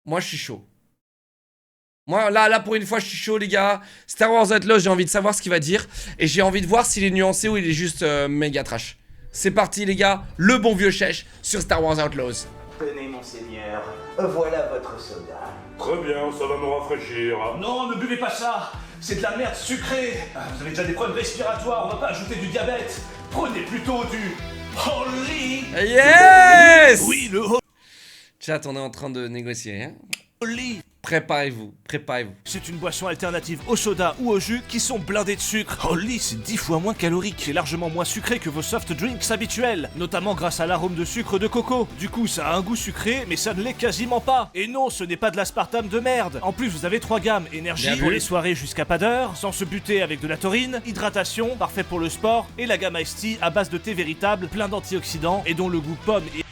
Moi, je suis chaud. Moi, là, pour une fois, je suis chaud, les gars. Star Wars Outlaws, j'ai envie de savoir ce qu'il va dire. Et j'ai envie de voir s'il est nuancé ou il est juste méga trash. C'est parti, les gars. Le bon vieux chèche sur Star Wars Outlaws. Tenez, monseigneur, voilà votre soda. Très bien, ça va me rafraîchir. Non, ne buvez pas ça. C'est de la merde sucrée. Vous avez déjà des problèmes respiratoires, on va pas ajouter du diabète. Prenez plutôt du Holy. Yes! Oui, le Chat, on est en train de négocier, hein. Holy. Préparez-vous, préparez-vous. C'est une boisson alternative au soda ou au jus qui sont blindés de sucre. Holy, c'est 10 fois moins calorique et largement moins sucré que vos soft drinks habituels, notamment grâce à l'arôme de sucre de coco. Du coup, ça a un goût sucré, mais ça ne l'est quasiment pas. Et non, ce n'est pas de l'aspartame de merde. En plus, vous avez 3 gammes: énergie Bien pour vu. les soirées jusqu'à pas d'heure, sans se buter avec de la taurine, hydratation, parfait pour le sport, et la gamme Ice Tea à base de thé véritable, plein d'antioxydants et dont le goût pomme est...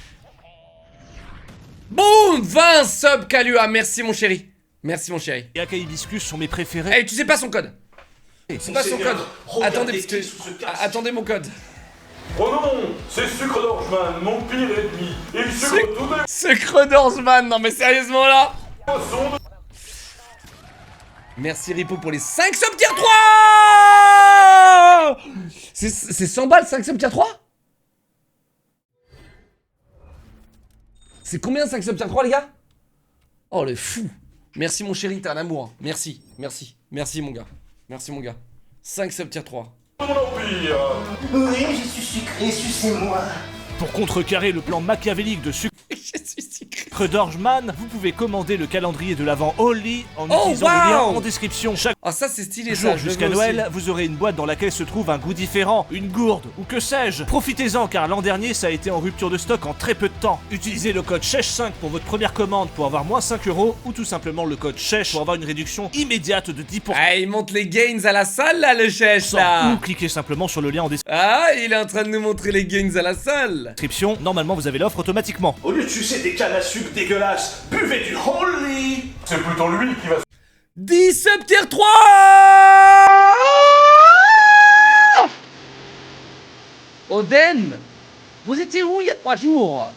Boum! 20 subs Kalua, merci mon chéri. Merci mon chéri. et Acai Hibiscus sont mes préférés. Eh, tu sais pas son code. C'est pas son code. Regardez Attendez, parce qui est que... sous ce casque. Attendez mon code. Oh non, c'est Sucre d'Orgeman, mon pire ennemi. Il sucre tous les Sucre d'Orsman, non mais sérieusement là. poissons de... Merci Ripo pour les 5 subs tier 3. C'est 100 balles 5 subs tier 3. C'est combien 5 subs tier 3 les gars? Oh le fou. Merci mon chéri, t'es un amour, hein. Merci, merci, merci mon gars. Merci mon gars. 5 subs tier 3. mon empire. Oui, je suis sucré, sucez-moi. Pour contrecarrer le plan machiavélique de Sucre Je suis sucré. d'Orgeman, vous pouvez commander le calendrier de l'Avent Holy en Oh, utilisant le lien wow. en description. Chaque Ah ça c'est stylé ça. jour je le jusqu'à veux Noël, aussi. vous aurez une boîte dans laquelle se trouve un goût différent, une gourde ou que sais-je. Profitez-en car l'an dernier ça a été en rupture de stock en très peu de temps. Utilisez le code CHECH5 pour votre première commande pour avoir moins 5 € ou tout simplement le code CHECH pour avoir une réduction immédiate de 10%. Ah il monte les gains à la salle là le chèche là. Ou cliquez simplement sur le lien en Ah il est en train de nous montrer les gains à la salle. description. Normalement vous avez l'offre automatiquement. Au lieu de sucer des cannes à sucre dégueulasses, buvez du Holy. C'est plutôt lui qui va 10 sub tier 3. Oden, vous étiez où il y a 3 jours?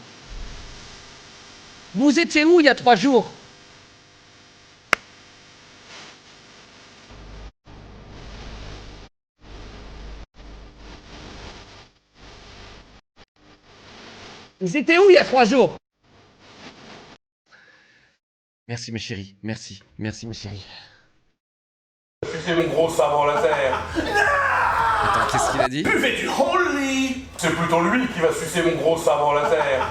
Vous étiez où il y a 3 jours? Vous étiez où il y a 3 jours? Merci mes chéris, merci, merci mes chéris. sucer mon gros sabre laser. Attends, qu'est-ce qu'il a dit? Buvez du Holy. C'est plutôt lui qui va sucer mon gros sabre laser.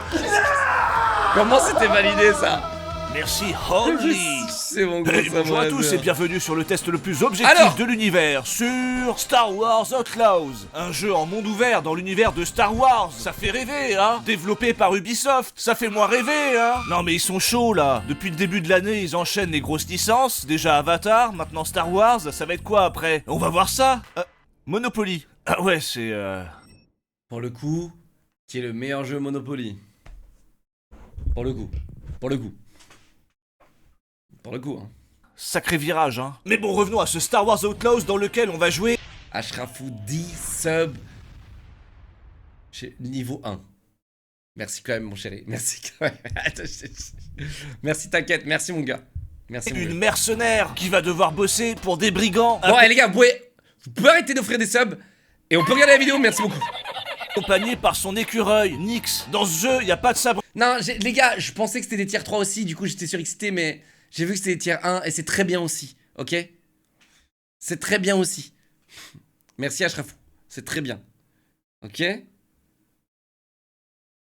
Comment c'était validé ça? Merci Holy. C'est mon gros Hey, bonjour à sabre tous laser. et bienvenue sur le test le plus objectif Alors de l'univers, sur Star Wars Outlaws. Un jeu en monde ouvert dans l'univers de Star Wars. Ça fait rêver, hein? Développé par Ubisoft, ça fait moins rêver, hein? Non mais ils sont chauds là. Depuis le début de l'année, ils enchaînent les grosses licences. Déjà Avatar, maintenant Star Wars, ça va être quoi après? On va voir ça. Monopoly. Ah ouais, c'est Pour le coup, qui est le meilleur jeu Monopoly? Pour le coup. Pour le coup. Pour le coup, hein. sacré virage, hein? Mais bon, revenons à ce Star Wars Outlaws dans lequel on va jouer... Ashrafou 10 subs. Chez niveau 1. Merci quand même, mon chéri. Merci quand même. Attends, merci, t'inquiète. Merci, mon gars. Merci, mon Une gars. mercenaire qui va devoir bosser pour des brigands Bon, les gars, vous pouvez arrêter d'offrir des subs. Et on peut regarder la vidéo, merci beaucoup. accompagné par son écureuil, Nyx. Dans ce jeu, y a pas de sabre Non, les gars, je pensais que c'était des tiers 3 aussi. Du coup, j'étais surexcité, mais j'ai vu que c'était des tiers 1. Et c'est très bien aussi. Ok? C'est très bien aussi. Merci, Ashrafou. C'est très bien. Ok?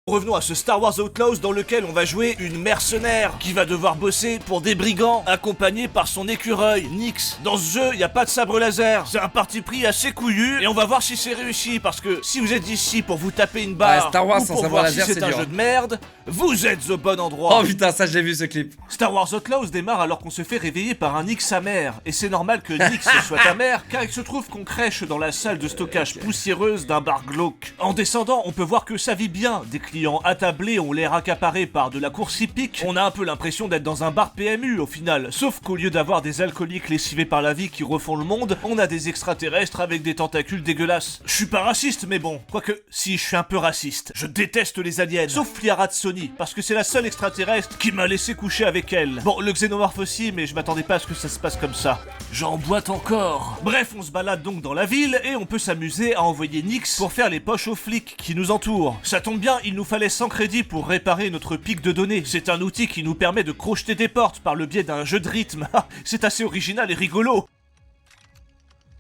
Revenons à ce Star Wars Outlaws dans lequel on va jouer une mercenaire qui va devoir bosser pour des brigands accompagnée par son écureuil, Nyx. Dans ce jeu, y a pas de sabre laser. C'est un parti pris assez couillu et on va voir si c'est réussi parce que si vous êtes ici pour vous taper une barre Ouais, Star Wars ou sans pour sabre voir laser, si c'est c'est un dur. jeu de merde, vous êtes au bon endroit. Oh putain, ça, j'ai vu ce clip. Star Wars Outlaws démarre alors qu'on se fait réveiller par un Nyx amer. Et c'est normal que Nyx soit amer, car il se trouve qu'on crèche dans la salle de stockage poussiéreuse d'un bar glauque. En descendant, on peut voir que ça vit bien, des clients clients attablés ont l'air accaparés par de la course hippique, on a un peu l'impression d'être dans un bar PMU au final. Sauf qu'au lieu d'avoir des alcooliques lessivés par la vie qui refont le monde, on a des extraterrestres avec des tentacules dégueulasses. Je suis pas raciste, mais bon, quoique, si, je suis un peu raciste. Je déteste les aliens, sauf Liara Sony, parce que c'est la seule extraterrestre qui m'a laissé coucher avec elle. Bon, le xénomorphe aussi, mais je m'attendais pas à ce que ça se passe comme ça. J'en boite encore. Bref, on se balade donc dans la ville, et on peut s'amuser à envoyer Nyx pour faire les poches aux flics qui nous entourent. Ça tombe bien, il nous fallait 100 crédits pour réparer notre pic de données. C'est un outil qui nous permet de crocheter des portes par le biais d'un jeu de rythme. C'est assez original et rigolo.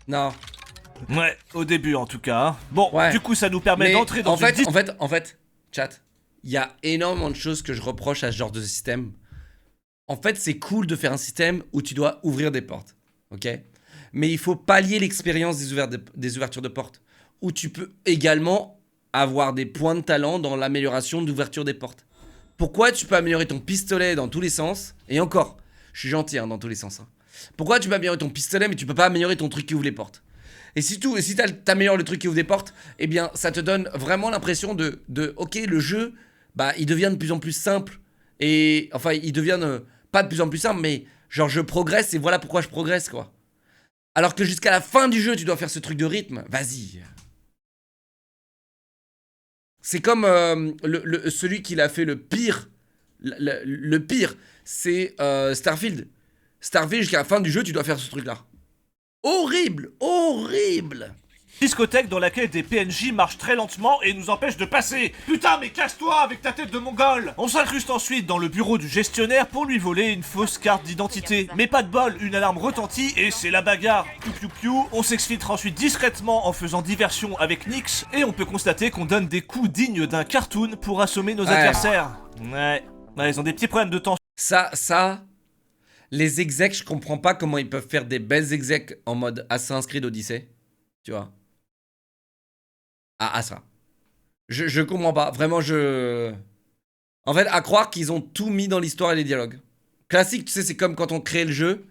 Non. Ouais, au début en tout cas. Hein. Bon, Ouais. du coup ça nous permet Mais d'entrer dans en fait, une... en fait, chat, il y a énormément de choses que je reproche à ce genre de système. En fait, c'est cool de faire un système où tu dois ouvrir des portes, ok? Mais il faut pallier l'expérience des ouvertures de portes, où tu peux également avoir des points de talent dans l'amélioration d'ouverture des portes. Pourquoi tu peux améliorer ton pistolet dans tous les sens? Et encore, je suis gentil hein, dans tous les sens. Hein. Pourquoi tu peux améliorer ton pistolet mais tu peux pas améliorer ton truc qui ouvre les portes? Et si t'améliores le truc qui ouvre des portes, eh bien ça te donne vraiment l'impression de ok, le jeu, bah il devient de plus en plus simple. Et enfin il devient pas de plus en plus simple, mais genre je progresse et voilà pourquoi je progresse quoi. Alors que jusqu'à la fin du jeu tu dois faire ce truc de rythme, vas-y. C'est comme celui qui l'a fait le pire. Le pire, c'est Starfield. Starfield, jusqu'à la fin du jeu, tu dois faire ce truc-là. Horrible, horrible. discothèque dans laquelle des PNJ marchent très lentement et nous empêchent de passer. Putain, mais casse-toi avec ta tête de mongol. On s'incruste ensuite dans le bureau du gestionnaire pour lui voler une fausse carte d'identité. Mais pas de bol, une alarme retentit et c'est la bagarre. Piou piou piou. On s'exfiltre ensuite discrètement en faisant diversion avec Nyx et on peut constater qu'on donne des coups dignes d'un cartoon pour assommer nos adversaires. Ouais, ils ont des petits problèmes de temps. Ça, les execs, je comprends pas comment ils peuvent faire des belles execs en mode Assassin's Creed Odyssey. Tu vois. Ça. Je comprends pas. Vraiment, En fait, à croire qu'ils ont tout mis dans l'histoire et les dialogues. Classique, tu sais, c'est comme quand on crée le jeu.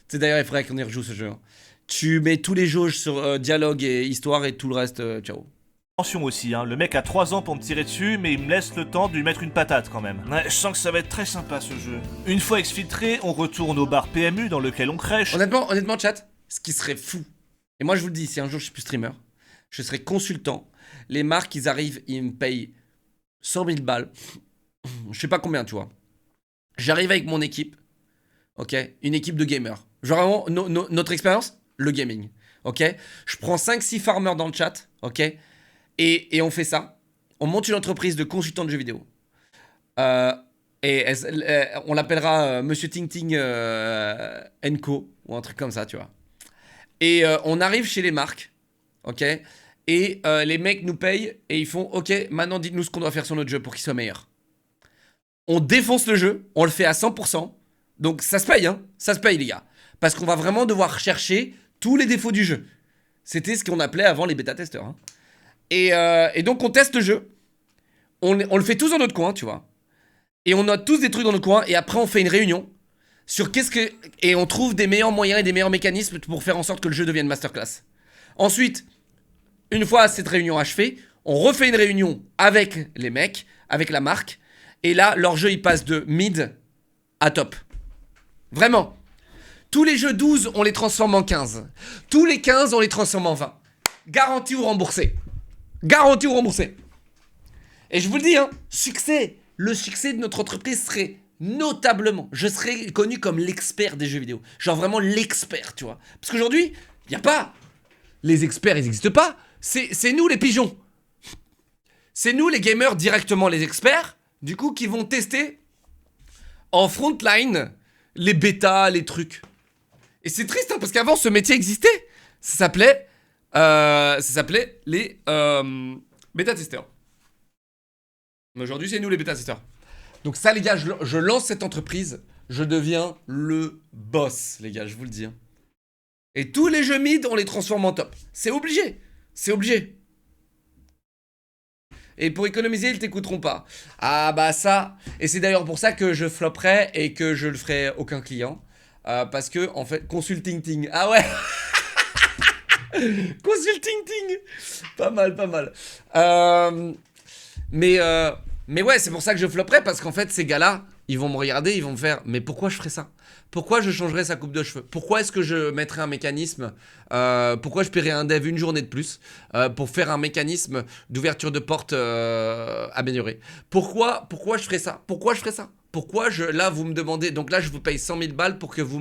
Tu sais, d'ailleurs, il faudrait qu'on y rejoue ce jeu. Hein. Tu mets tous les jauges sur dialogue et histoire et tout le reste, ciao. Attention aussi, hein. Le mec a 3 ans pour me tirer dessus, mais il me laisse le temps de lui mettre une patate quand même. Ouais, je sens que ça va être très sympa ce jeu. Une fois exfiltré, on retourne au bar PMU dans lequel on crèche. Honnêtement, chat, ce qui serait fou. Et moi, je vous le dis, si un jour je suis plus streamer, je serai consultant. Les marques, ils arrivent, ils me payent 100 000 balles. Je sais pas combien, tu vois. J'arrive avec mon équipe, ok, une équipe de gamers. Genre vraiment, notre expérience, le gaming, ok. Je prends 5-6 farmers dans le chat, ok. Et on fait ça. On monte une entreprise de consultants de jeux vidéo. On l'appellera Monsieur Ting Ting Co. Ou un truc comme ça, tu vois. Et on arrive chez les marques, ok. Et les mecs nous payent et ils font ok, maintenant dites-nous ce qu'on doit faire sur notre jeu pour qu'il soit meilleur. On défonce le jeu, on le fait à 100%. Donc ça se paye, hein. Ça se paye, les gars. Parce qu'on va vraiment devoir chercher tous les défauts du jeu. C'était ce qu'on appelait avant les bêta-testeurs, hein. Et donc on teste le jeu. On le fait tous dans notre coin, tu vois. Et on note tous des trucs dans notre coin. Et après on fait une réunion sur et on trouve des meilleurs moyens et des meilleurs mécanismes pour faire en sorte que le jeu devienne masterclass. Ensuite, une fois cette réunion achevée, on refait une réunion avec les mecs, avec la marque. Et là, leur jeu il passe de mid à top. Vraiment. Tous les jeux 12, on les transforme en 15. Tous les 15, on les transforme en 20. Garantie ou remboursé. Garantie ou remboursé. Et je vous le dis, hein, le succès de notre entreprise serait notablement, je serais connu comme l'expert des jeux vidéo. Genre vraiment l'expert, tu vois. Parce qu'aujourd'hui, il n'y a pas. Les experts, ils n'existent pas. C'est nous les pigeons. C'est nous les gamers directement les experts, du coup, qui vont tester en frontline les bêtas, les trucs. Et c'est triste, hein, parce qu'avant, ce métier existait. Ça s'appelait les bêta-testeurs. Mais aujourd'hui, c'est nous les bêta-testeurs. Donc ça, les gars, je lance cette entreprise. Je deviens le boss, les gars, je vous le dis. Hein. Et tous les jeux mid, on les transforme en top. C'est obligé. C'est obligé. Et pour économiser, ils t'écouteront pas. Ah bah ça. Et c'est d'ailleurs pour ça que je flopperai et que je le ferai aucun client. Parce que, en fait, consulting ting. Ah ouais. Consulting ting. Pas mal, pas mal. Mais Mais ouais, c'est pour ça que je flopperai, parce qu'en fait, ces gars-là, ils vont me regarder, ils vont me faire, mais pourquoi je ferais ça? Pourquoi je changerais sa coupe de cheveux? Pourquoi est-ce que je mettrais un mécanisme, pourquoi je paierais un dev une journée de plus pour faire un mécanisme d'ouverture de porte amélioré? Pourquoi je ferais ça? Pourquoi je ferais ça? Pourquoi là, vous me demandez, donc là, je vous paye 100 000 balles pour que vous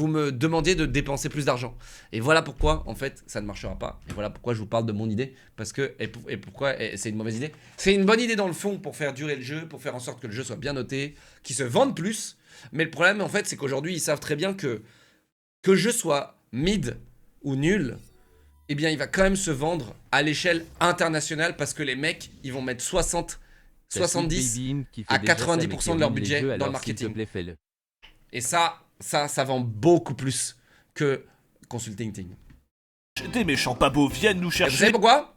me demandiez de dépenser plus d'argent. Et voilà pourquoi, en fait, ça ne marchera pas. Et voilà pourquoi je vous parle de mon idée. Parce que, et pourquoi c'est une mauvaise idée? C'est une bonne idée dans le fond pour faire durer le jeu, pour faire en sorte que le jeu soit bien noté, qu'il se vende plus. Mais le problème, en fait, c'est qu'aujourd'hui, ils savent très bien que le jeu soit mid ou nul, eh bien, il va quand même se vendre à l'échelle internationale parce que les mecs, ils vont mettre 70 à 90% de leur budget dans le marketing. Et ça vend beaucoup plus que Consulting Team. Des méchants pas beaux viennent nous Et vous chercher. savez pourquoi?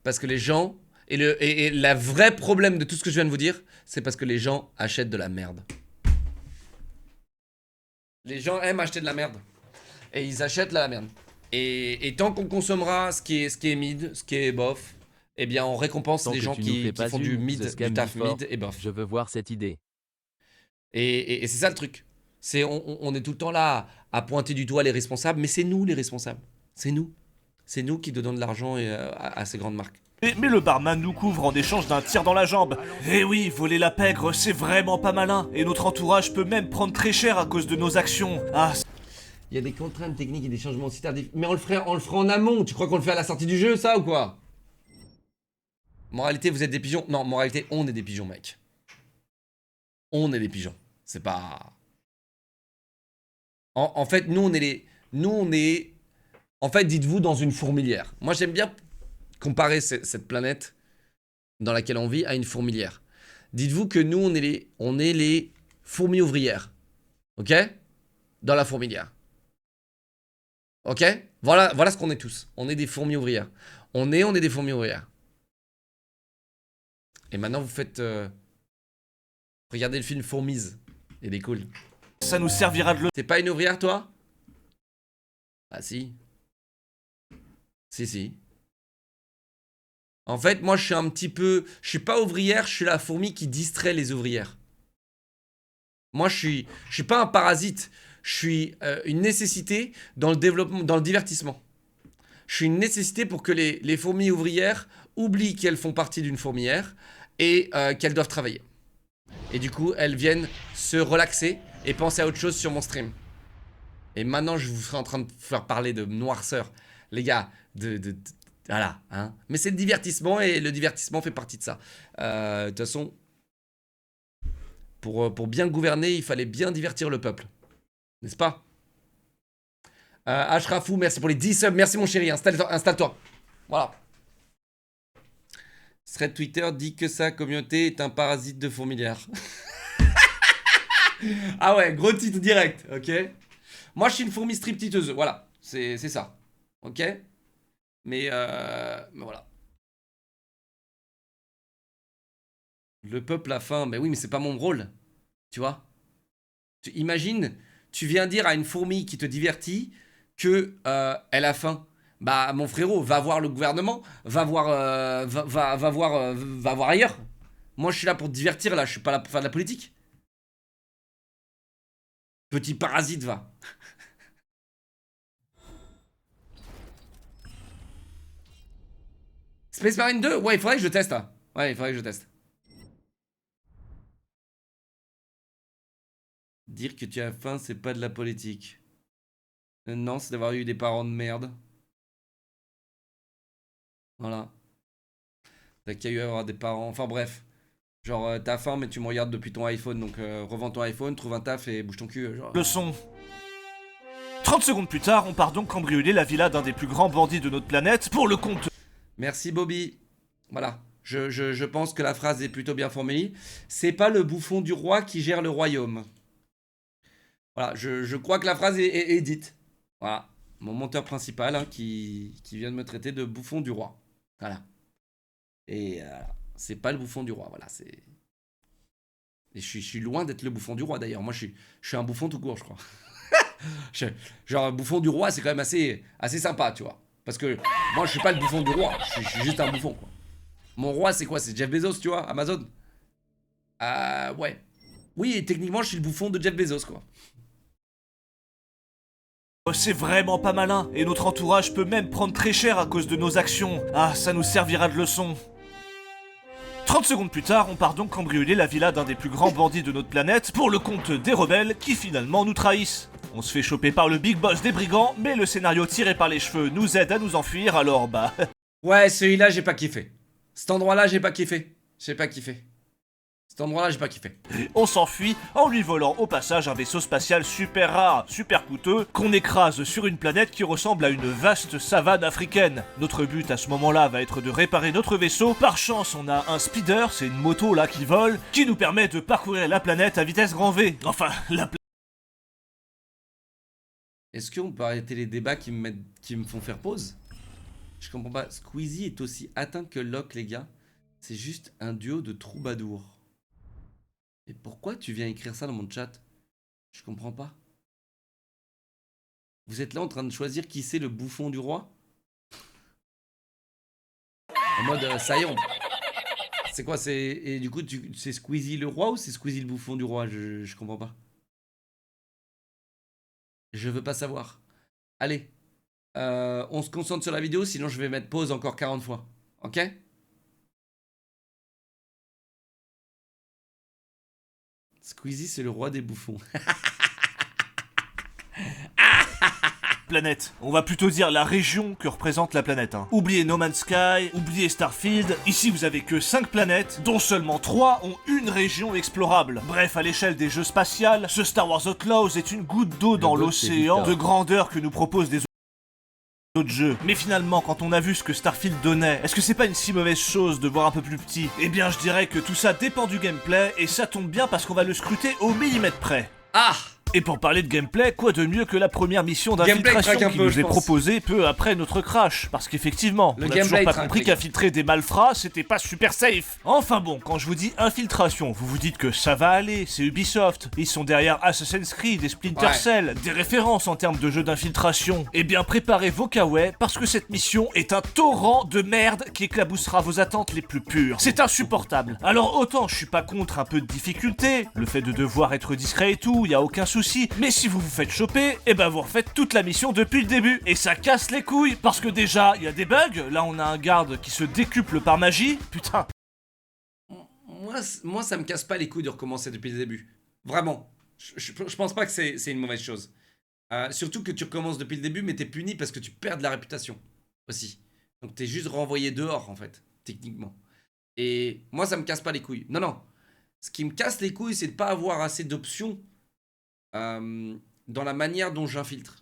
Parce que les gens, et la vraie problème de tout ce que je viens de vous dire, c'est parce que les gens achètent de la merde. Les gens aiment acheter de la merde. Et ils achètent la merde. Et tant qu'on consommera ce qui est mid, ce qui est bof, eh bien on récompense les gens qui font du mid, du taf mid et bof. Je veux voir cette idée. Et c'est ça le truc. On est tout le temps là à pointer du doigt les responsables, mais c'est nous les responsables. C'est nous. C'est nous qui donnons de l'argent à ces grandes marques. Mais le barman nous couvre en échange d'un tir dans la jambe. Eh oui, voler la pègre, c'est vraiment pas malin. Et notre entourage peut même prendre très cher à cause de nos actions. Ah, Il y a des contraintes techniques et des changements aussi tardifs. Mais on le ferait en amont. Tu crois qu'on le fait à la sortie du jeu, ça, ou quoi? Moralité, vous êtes des pigeons? Non, moralité, on est des pigeons, mec. On est des pigeons. C'est pas... En fait, nous, on est... En fait, dites-vous dans une fourmilière. Moi, j'aime bien comparer cette planète dans laquelle on vit à une fourmilière. Dites-vous que nous, on est les fourmis ouvrières. Ok? Dans la fourmilière. Ok? Voilà ce qu'on est tous. On est des fourmis ouvrières. On est des fourmis ouvrières. Et maintenant, vous faites... Regardez le film Fourmise. Il est cool. ça nous servira de leçon. T'es pas une ouvrière, toi? Ah si. Si. En fait, moi, je suis un petit peu... Je suis pas ouvrière, je suis la fourmi qui distrait les ouvrières. Moi, je suis pas un parasite. Je suis une nécessité dans le développement, dans le divertissement. Je suis une nécessité pour que les fourmis ouvrières oublient qu'elles font partie d'une fourmilière et qu'elles doivent travailler. Et du coup, elles viennent se relaxer et penser à autre chose sur mon stream. Et maintenant, je vous serai en train de faire parler de noirceur. Les gars, voilà, hein. Mais c'est le divertissement et le divertissement fait partie de ça. De toute façon, pour bien gouverner, il fallait bien divertir le peuple. N'est-ce pas? Ashrafou, merci pour les 10 subs. Merci mon chéri, installe-toi. Voilà. Thread Twitter dit que sa communauté est un parasite de fourmilière. Ah ouais, gros titre direct, ok. Moi, je suis une fourmi stripteaseuse, voilà. C'est ça, ok. Mais voilà. Le peuple a faim, mais oui, mais c'est pas mon rôle. Tu vois? Imagine, tu viens dire à une fourmi qui te divertit que elle a faim. Bah, mon frérot, va voir le gouvernement, va voir ailleurs. Moi, je suis là pour te divertir, là, je suis pas là pour faire de la politique. Petit parasite, va. Space Marine 2? Ouais, il faudrait que je teste, là. Ouais, il faudrait que je teste. Dire que tu as faim, c'est pas de la politique. Non, c'est d'avoir eu des parents de merde. Voilà. T'as qu'à eu avoir des parents. Enfin bref. Genre, t'as faim, mais tu me regardes depuis ton iPhone. Donc, revends ton iPhone, trouve un taf et bouge ton cul. Genre. Leçon. 30 secondes plus tard, on part donc cambrioler la villa d'un des plus grands bandits de notre planète pour le compte. Merci Bobby. Voilà. Je pense que la phrase est plutôt bien formulée. C'est pas le bouffon du roi qui gère le royaume. Voilà. Je crois que la phrase est dite. Voilà. Mon monteur principal hein, qui vient de me traiter de bouffon du roi. Voilà. Et c'est pas le bouffon du roi. Voilà. C'est. Et je suis loin d'être le bouffon du roi d'ailleurs. Moi, je suis un bouffon tout court, je crois. Genre, un bouffon du roi, c'est quand même assez sympa, tu vois. Parce que moi, je suis pas le bouffon du roi. Je suis juste un bouffon, quoi. Mon roi, c'est quoi? C'est Jeff Bezos, tu vois, Amazon. Ouais. Oui, et techniquement, je suis le bouffon de Jeff Bezos, quoi. C'est vraiment pas malin, et notre entourage peut même prendre très cher à cause de nos actions. Ah, ça nous servira de leçon. 30 secondes plus tard, on part donc cambrioler la villa d'un des plus grands bandits de notre planète pour le compte des rebelles qui finalement nous trahissent. On se fait choper par le big boss des brigands, mais le scénario tiré par les cheveux nous aide à nous enfuir, alors bah... Ouais, celui-là, j'ai pas kiffé. Cet endroit-là, j'ai pas kiffé. J'ai pas kiffé. Cet endroit-là, j'ai pas kiffé. On s'enfuit en lui volant au passage un vaisseau spatial super rare, super coûteux, qu'on écrase sur une planète qui ressemble à une vaste savane africaine. Notre but à ce moment-là va être de réparer notre vaisseau. Par chance, on a un speeder, c'est une moto là qui vole, qui nous permet de parcourir la planète à vitesse grand V. Enfin, la Est-ce qu'on peut arrêter les débats qui me font faire pause? Je comprends pas. Squeezie est aussi atteint que Locke, les gars. C'est juste un duo de troubadours. Et pourquoi tu viens écrire ça dans mon chat? Je comprends pas. Vous êtes là en train de choisir qui c'est le bouffon du roi? En mode, ça y est, c'est quoi? Et du coup, c'est Squeezie le roi ou c'est Squeezie le bouffon du roi? Je comprends pas. Je veux pas savoir. Allez. On se concentre sur la vidéo, sinon je vais mettre pause encore 40 fois. Ok? Squeezie, c'est le roi des bouffons. planète. On va plutôt dire la région que représente la planète. Hein. Oubliez No Man's Sky, oubliez Starfield. Ici, vous avez que 5 planètes, dont seulement 3 ont une région explorable. Bref, à l'échelle des jeux spatials, ce Star Wars Outlaws est une goutte d'eau dans l'océan de grandeur que nous proposent des autres jeux. Mais finalement, quand on a vu ce que Starfield donnait, est-ce que c'est pas une si mauvaise chose de voir un peu plus petit? Eh bien, je dirais que tout ça dépend du gameplay, et ça tombe bien parce qu'on va le scruter au millimètre près. Ah! Et pour parler de gameplay, quoi de mieux que la première mission d'infiltration qui nous est proposée peu après notre crash? Parce qu'effectivement, on a toujours pas compris qu'infiltrer des malfrats, c'était pas super safe. Enfin bon, quand je vous dis infiltration, vous vous dites que ça va aller, c'est Ubisoft. Ils sont derrière Assassin's Creed et Splinter Cell, des références en termes de jeux d'infiltration. Eh bien, préparez vos kawaii, parce que cette mission est un torrent de merde qui éclaboussera vos attentes les plus pures. C'est insupportable. Alors autant je suis pas contre un peu de difficulté, le fait de devoir être discret et tout, y a aucun souci. Mais si vous vous faites choper, eh ben vous refaites toute la mission depuis le début. Et ça casse les couilles, parce que déjà, il y a des bugs. Là, on a un garde qui se décuple par magie. Putain. Moi, ça me casse pas les couilles de recommencer depuis le début. Vraiment. Je pense pas que c'est une mauvaise chose. Surtout que tu recommences depuis le début, mais t'es puni parce que tu perds de la réputation. Aussi. Donc t'es juste renvoyé dehors, en fait. Techniquement. Et moi, ça me casse pas les couilles. Non, non. Ce qui me casse les couilles, c'est de pas avoir assez d'options dans la manière dont j'infiltre.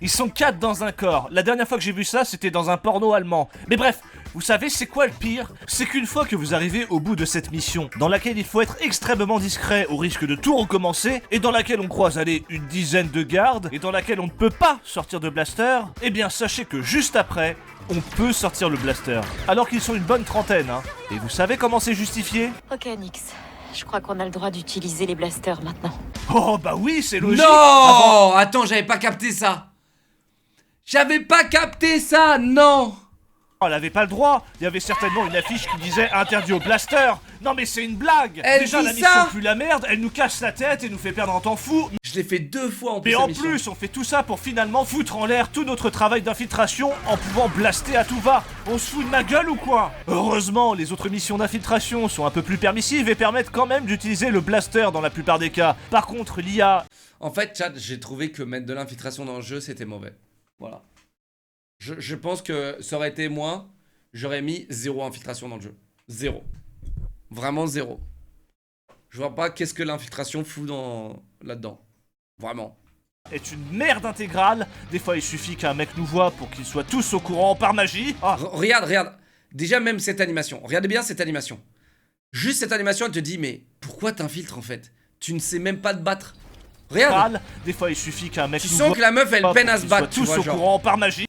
Ils sont 4 dans un corps. La dernière fois que j'ai vu ça, c'était dans un porno allemand. Mais bref, vous savez c'est quoi le pire? C'est qu'une fois que vous arrivez au bout de cette mission, dans laquelle il faut être extrêmement discret au risque de tout recommencer, et dans laquelle on croise aller une dizaine de gardes, et dans laquelle on ne peut pas sortir de blaster, eh bien sachez que juste après, on peut sortir le blaster. Alors qu'ils sont une bonne trentaine, hein. Et vous savez comment c'est justifié? Ok, Nix. Je crois qu'on a le droit d'utiliser les blasters maintenant. Oh bah oui, c'est logique. Non! Attends, j'avais pas capté ça. J'avais pas capté ça, non! Elle avait pas le droit. Il y avait certainement une affiche qui disait interdit au blaster. Non mais c'est une blague. Elle Déjà dit la mission ça pue la merde, elle nous casse la tête et nous fait perdre un temps fou. Je l'ai fait 2 fois en plus. Mais en plus, on fait tout ça pour finalement foutre en l'air tout notre travail d'infiltration en pouvant blaster à tout va. On se fout de ma gueule ou quoi? Heureusement, les autres missions d'infiltration sont un peu plus permissives et permettent quand même d'utiliser le blaster dans la plupart des cas. Par contre, l'IA... En fait, chat, j'ai trouvé que mettre de l'infiltration dans le jeu, c'était mauvais. Voilà. Je pense que ça aurait été moi, j'aurais mis 0 infiltration dans le jeu. 0. Vraiment 0. Je vois pas qu'est-ce que l'infiltration fout là-dedans. Vraiment. Est une merde intégrale. Des fois, il suffit qu'un mec nous voit pour qu'ils soient tous au courant par magie. Ah. Regarde. Déjà, même cette animation. Regardez bien cette animation. Juste cette animation, elle te dit, mais pourquoi t'infiltres en fait? Tu ne sais même pas te battre. Regarde. Des fois, il suffit qu'un mec tu nous sens voit que la meuf, elle peine à se battre. Tous au courant par magie.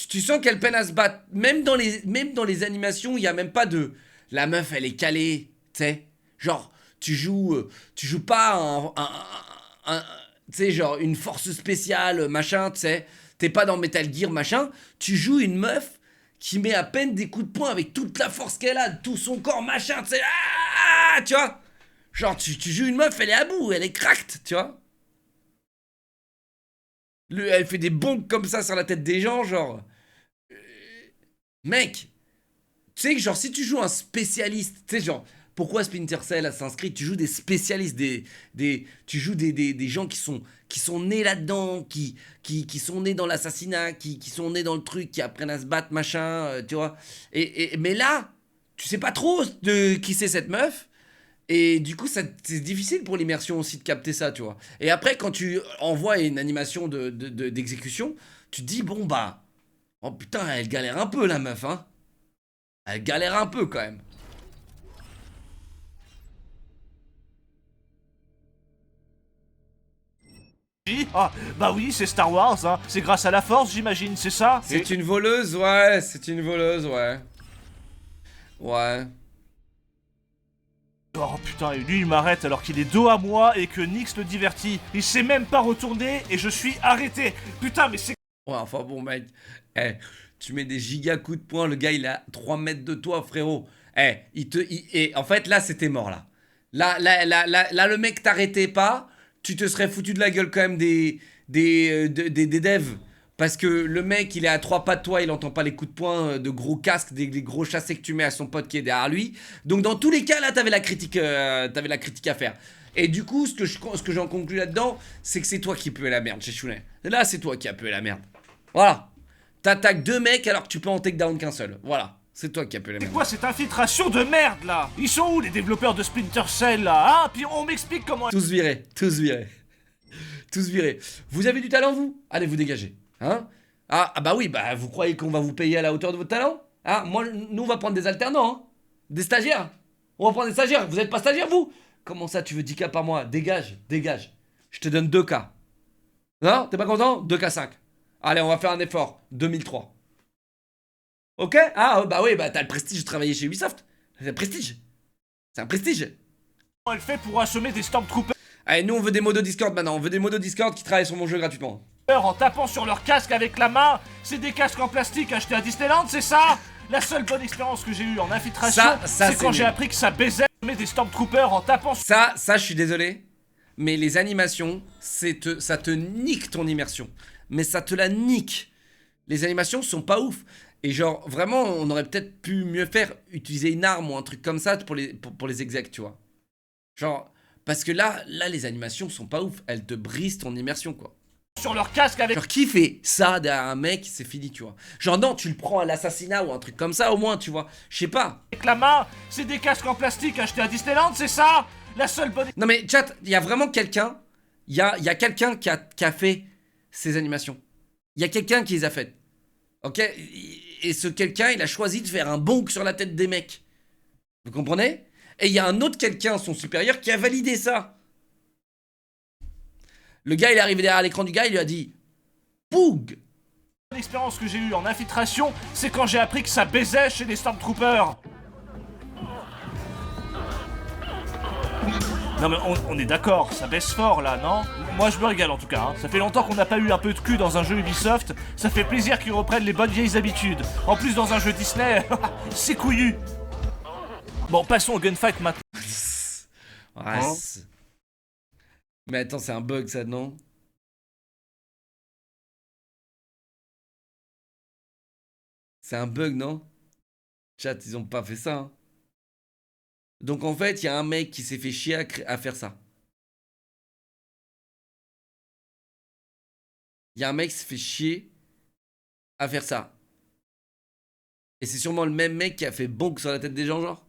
Tu sens qu'elle peine à se battre. Même dans les animations, il n'y a même pas de... La meuf, elle est calée, tu sais. Genre, tu joues pas tu sais, genre une force spéciale, machin, tu sais. T'es pas dans Metal Gear, machin. Tu joues une meuf qui met à peine des coups de poing avec toute la force qu'elle a, tout son corps, machin, tu sais, tu vois. Genre, tu joues une meuf, elle est à bout, elle est cracked, tu vois. Elle fait des bonks comme ça sur la tête des gens, genre... Mec, tu sais que genre, si tu joues un spécialiste, tu sais, genre... Pourquoi Splinter Cell a s'inscrit? Tu joues des spécialistes, tu joues des gens qui sont nés là-dedans, qui sont nés dans l'assassinat, qui sont nés dans le truc, qui apprennent à se battre, machin, tu vois. Mais là, tu sais pas trop de qui c'est cette meuf. Et du coup, c'est difficile pour l'immersion aussi de capter ça, tu vois. Et après, quand tu envoies une animation d'exécution, tu te dis, bon bah... Oh putain, elle galère un peu la meuf, hein. Elle galère un peu quand même. Ah, bah oui, c'est Star Wars, hein. C'est grâce à la Force, j'imagine, c'est ça? C'est une voleuse, ouais, c'est une voleuse, ouais. Ouais. Oh putain, et lui il m'arrête alors qu'il est dos à moi et que Nyx le divertit. Il s'est même pas retourné et je suis arrêté. Putain, mais c'est... Ouais, enfin bon, mec. Tu mets des giga coups de poing, le gars il est à 3 mètres de toi, frérot. Et en fait, là, c'était mort, là. Là, le mec t'arrêtait pas. Tu te serais foutu de la gueule quand même des devs. Parce que le mec, il est à 3 pas de toi, il entend pas les coups de poing de gros casques, des gros chassés que tu mets à son pote qui est derrière lui. Donc dans tous les cas, là, t'avais la critique à faire. Et du coup, ce que j'en conclus là-dedans, c'est que c'est toi qui puais la merde chez Chounet. Là, c'est toi qui as pué la merde. Voilà. T'attaques 2 mecs alors que tu peux en takedown qu'un seul. Voilà. C'est toi qui as pué la merde. C'est quoi cette infiltration de merde là? Ils sont où les développeurs de Splinter Cell là? Ah, puis on m'explique comment... Tous virés, tous virés. Tous virés. Vous avez du talent, vous? Allez, vous dégagez. Hein? Ah bah oui, bah vous croyez qu'on va vous payer à la hauteur de votre talent? Ah, nous on va prendre des alternants, hein? Des stagiaires. On va prendre des stagiaires. Vous êtes pas stagiaire, vous? Comment ça, tu veux 10K par mois? Dégage, dégage. Je te donne 2K. Non? T'es pas content? 2K5. Allez, on va faire un effort. 2003. Ok? Ah, bah oui, bah t'as le prestige de travailler chez Ubisoft. C'est le prestige. C'est un prestige. Comment elle fait pour assommer des Stormtroopers Allez, nous on veut des modos Discord maintenant. On veut des modos Discord qui travaillent sur mon jeu gratuitement. en tapant sur leur casque avec la main? C'est des casques en plastique achetés à Disneyland, c'est ça? La seule bonne expérience que j'ai eue en infiltration, Ça, c'est quand j'ai appris que ça baisait des Stormtroopers en tapant sur... Ça, je suis désolé. Mais les animations, ça te nique ton immersion. Mais ça te la nique. Les animations sont pas ouf. Et genre, vraiment, on aurait peut-être pu mieux faire, utiliser une arme ou un truc comme ça pour les execs, tu vois. Genre, parce que là, les animations sont pas ouf. Elles te brisent ton immersion, quoi. Sur leur casque avec... Genre, qui fait ça derrière un mec, c'est fini, tu vois. Genre, non, tu le prends à l'assassinat ou un truc comme ça, au moins, tu vois. Je sais pas. Avec la main, c'est des casques en plastique achetés à Disneyland, c'est ça? La seule bonne... Non mais, chat, il y a vraiment quelqu'un, il y a quelqu'un qui a fait ces animations. Il y a quelqu'un qui les a faites. Ok? Et ce quelqu'un, il a choisi de faire un bonk sur la tête des mecs. Vous comprenez? Et il y a un autre quelqu'un, son supérieur, qui a validé ça. Le gars, il est arrivé derrière l'écran du gars, il lui a dit Boug! L'expérience que j'ai eue en infiltration, c'est quand j'ai appris que ça baisait chez les Stormtroopers. Non mais on est d'accord, ça baisse fort là, non? Moi je me régale en tout cas, hein. Ça fait longtemps qu'on n'a pas eu un peu de cul dans un jeu Ubisoft, ça fait plaisir qu'ils reprennent les bonnes vieilles habitudes. En plus dans un jeu Disney, c'est couillu. Bon, passons au gunfight maintenant. Ouais, mais attends, c'est un bug ça, non? C'est un bug, non? Chat, ils ont pas fait ça, hein. Donc en fait, il y a un mec qui s'est fait chier à faire ça. Il y a un mec qui s'est fait chier à faire ça. Et c'est sûrement le même mec qui a fait bonk sur la tête des gens, genre.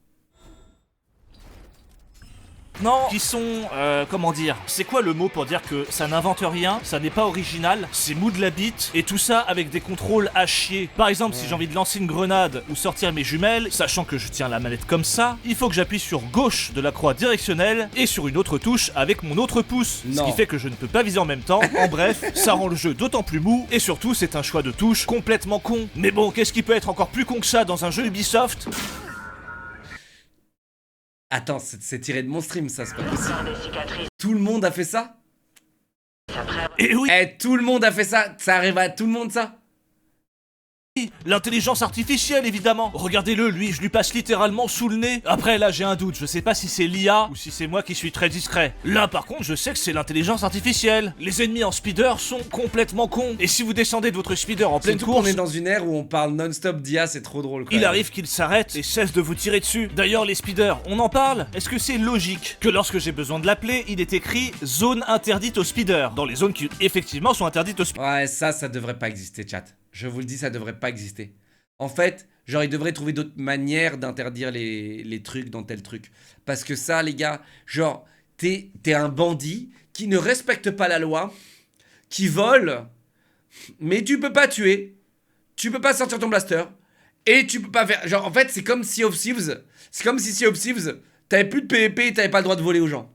Non, qui sont, comment dire, c'est quoi le mot pour dire que ça n'invente rien, ça n'est pas original, c'est mou de la bite, et tout ça avec des contrôles à chier. Par exemple, si j'ai envie de lancer une grenade ou sortir mes jumelles, sachant que je tiens la manette comme ça, il faut que j'appuie sur gauche de la croix directionnelle et sur une autre touche avec mon autre pouce. Non. Ce qui fait que je ne peux pas viser en même temps. En bref, ça rend le jeu d'autant plus mou, et surtout c'est un choix de touche complètement con. Mais bon, qu'est-ce qui peut être encore plus con que ça dans un jeu Ubisoft? Attends, c'est tiré de mon stream, ça, c'est pas possible. Tout le monde a fait ça? Et oui, Eh, tout le monde a fait ça? Ça arrive à tout le monde, ça? L'intelligence artificielle, évidemment. Regardez-le, lui, je lui passe littéralement sous le nez. Après, là, j'ai un doute. Je sais pas si c'est l'IA ou si c'est moi qui suis très discret. Là, par contre, je sais que c'est l'intelligence artificielle. Les ennemis en speeder sont complètement cons. Et si vous descendez de votre speeder en pleine Surtout qu'on course, est dans une ère où on parle non-stop d'IA, c'est trop drôle. Quand il même. arrive qu'il s'arrête et cesse de vous tirer dessus. D'ailleurs, les speeders, on en parle? Est-ce que c'est logique que lorsque j'ai besoin de l'appeler, il est écrit zone interdite aux speeders, dans les zones qui effectivement sont interdites aux speeders? Ouais, ça devrait pas exister, chat. Je vous le dis, ça devrait pas exister. En fait, genre, ils devraient trouver d'autres manières d'interdire les trucs dans tel truc. Parce que ça, les gars, genre, t'es un bandit qui ne respecte pas la loi, qui vole, mais tu peux pas tuer, tu peux pas sortir ton blaster, et tu peux pas faire... Genre, en fait, c'est comme Sea of Thieves. C'est comme si Sea of Thieves, t'avais plus de PvP et t'avais pas le droit de voler aux gens.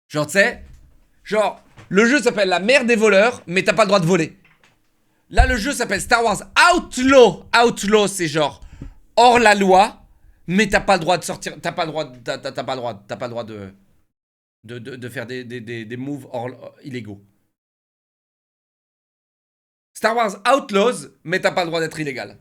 Genre, tu sais, genre, le jeu s'appelle la mère des voleurs, mais t'as pas le droit de voler. Là, le jeu s'appelle Star Wars Outlaw. Outlaw, c'est genre hors la loi, mais t'as pas le droit de sortir. T'as pas le droit de faire des moves illégaux. Star Wars Outlaws, mais t'as pas le droit d'être illégal.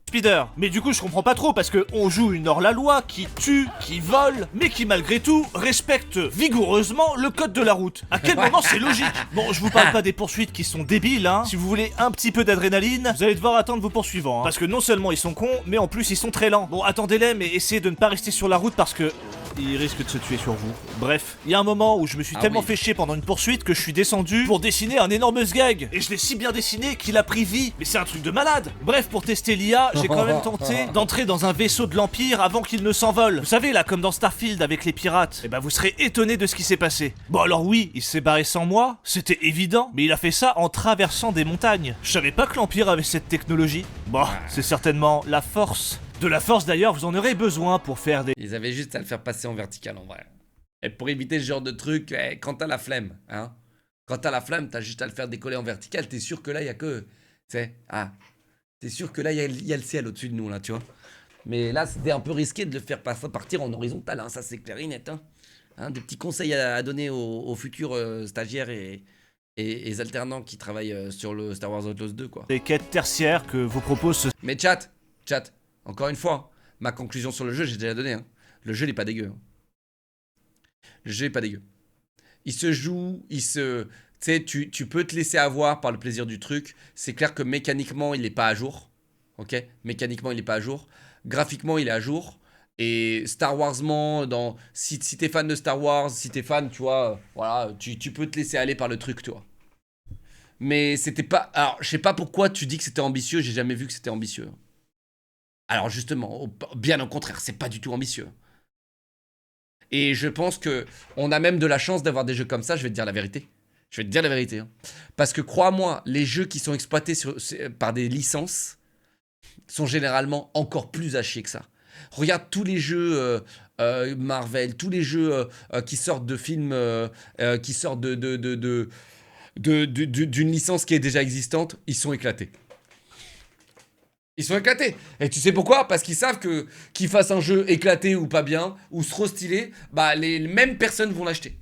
Speeder. Mais du coup, je comprends pas trop parce que on joue une hors-la-loi qui tue, qui vole, mais qui malgré tout respecte vigoureusement le code de la route. À quel moment c'est logique? Bon, je vous parle pas des poursuites qui sont débiles, hein. Si vous voulez un petit peu d'adrénaline, vous allez devoir attendre vos poursuivants, hein. Parce que non seulement ils sont cons, mais en plus ils sont très lents. Bon, attendez-les, mais essayez de ne pas rester sur la route parce que ils risquent de se tuer sur vous. Bref, il y a un moment où je me suis tellement fait chier pendant une poursuite que je suis descendu pour dessiner un énorme sgeg. Et je l'ai si bien dessiné qu'il a pris vie. Mais c'est un truc de malade. Bref, pour tester l'IA, j'ai quand même tenté d'entrer dans un vaisseau de l'Empire avant qu'il ne s'envole. Vous savez, là, comme dans Starfield avec les pirates. Et bah, vous serez étonné de ce qui s'est passé. Bon, alors oui, il s'est barré sans moi, c'était évident, mais il a fait ça en traversant des montagnes. Je savais pas que l'Empire avait cette technologie. Bon, c'est certainement la force. De la force d'ailleurs, vous en aurez besoin pour faire des... Ils avaient juste à le faire passer en vertical en vrai. Et pour éviter ce genre de truc, quand t'as la flemme, hein. Quand t'as la flemme, t'as juste à le faire décoller en vertical. T'es sûr que là, il y a que... Tu sais, t'es sûr que là, il y a le ciel au-dessus de nous, là, tu vois. Mais là, c'était un peu risqué de le faire partir en horizontal, hein. Ça, c'est clair et net, hein. Des petits conseils à donner aux futurs stagiaires et alternants qui travaillent sur le Star Wars Outlaws 2, quoi. Des quêtes tertiaires que vous propose ce... Mais chat, encore une fois, ma conclusion sur le jeu, j'ai déjà donné, hein. Le jeu, il est pas dégueu, hein. Le jeu est pas dégueu. Il se joue, tu sais, tu peux te laisser avoir par le plaisir du truc. C'est clair que mécaniquement, il est pas à jour. Ok? Mécaniquement, il est pas à jour. Graphiquement, il est à jour. Et Star Warsement, si t'es fan de Star Wars, si t'es fan, tu vois, voilà, tu peux te laisser aller par le truc, toi. Mais c'était pas... Alors, je sais pas pourquoi tu dis que c'était ambitieux, j'ai jamais vu que c'était ambitieux. Alors justement, bien au contraire, c'est pas du tout ambitieux. Et je pense que on a même de la chance d'avoir des jeux comme ça, je vais te dire la vérité. Je vais te dire la vérité, hein. Parce que crois-moi, les jeux qui sont exploités par des licences sont généralement encore plus à chier que ça. Regarde tous les jeux Marvel, tous les jeux qui sortent de films, qui sortent d'une licence qui est déjà existante, ils sont éclatés. Ils sont éclatés. Et tu sais pourquoi? Parce qu'ils savent que qu'ils fassent un jeu éclaté ou pas bien, ou trop stylé, bah les mêmes personnes vont l'acheter.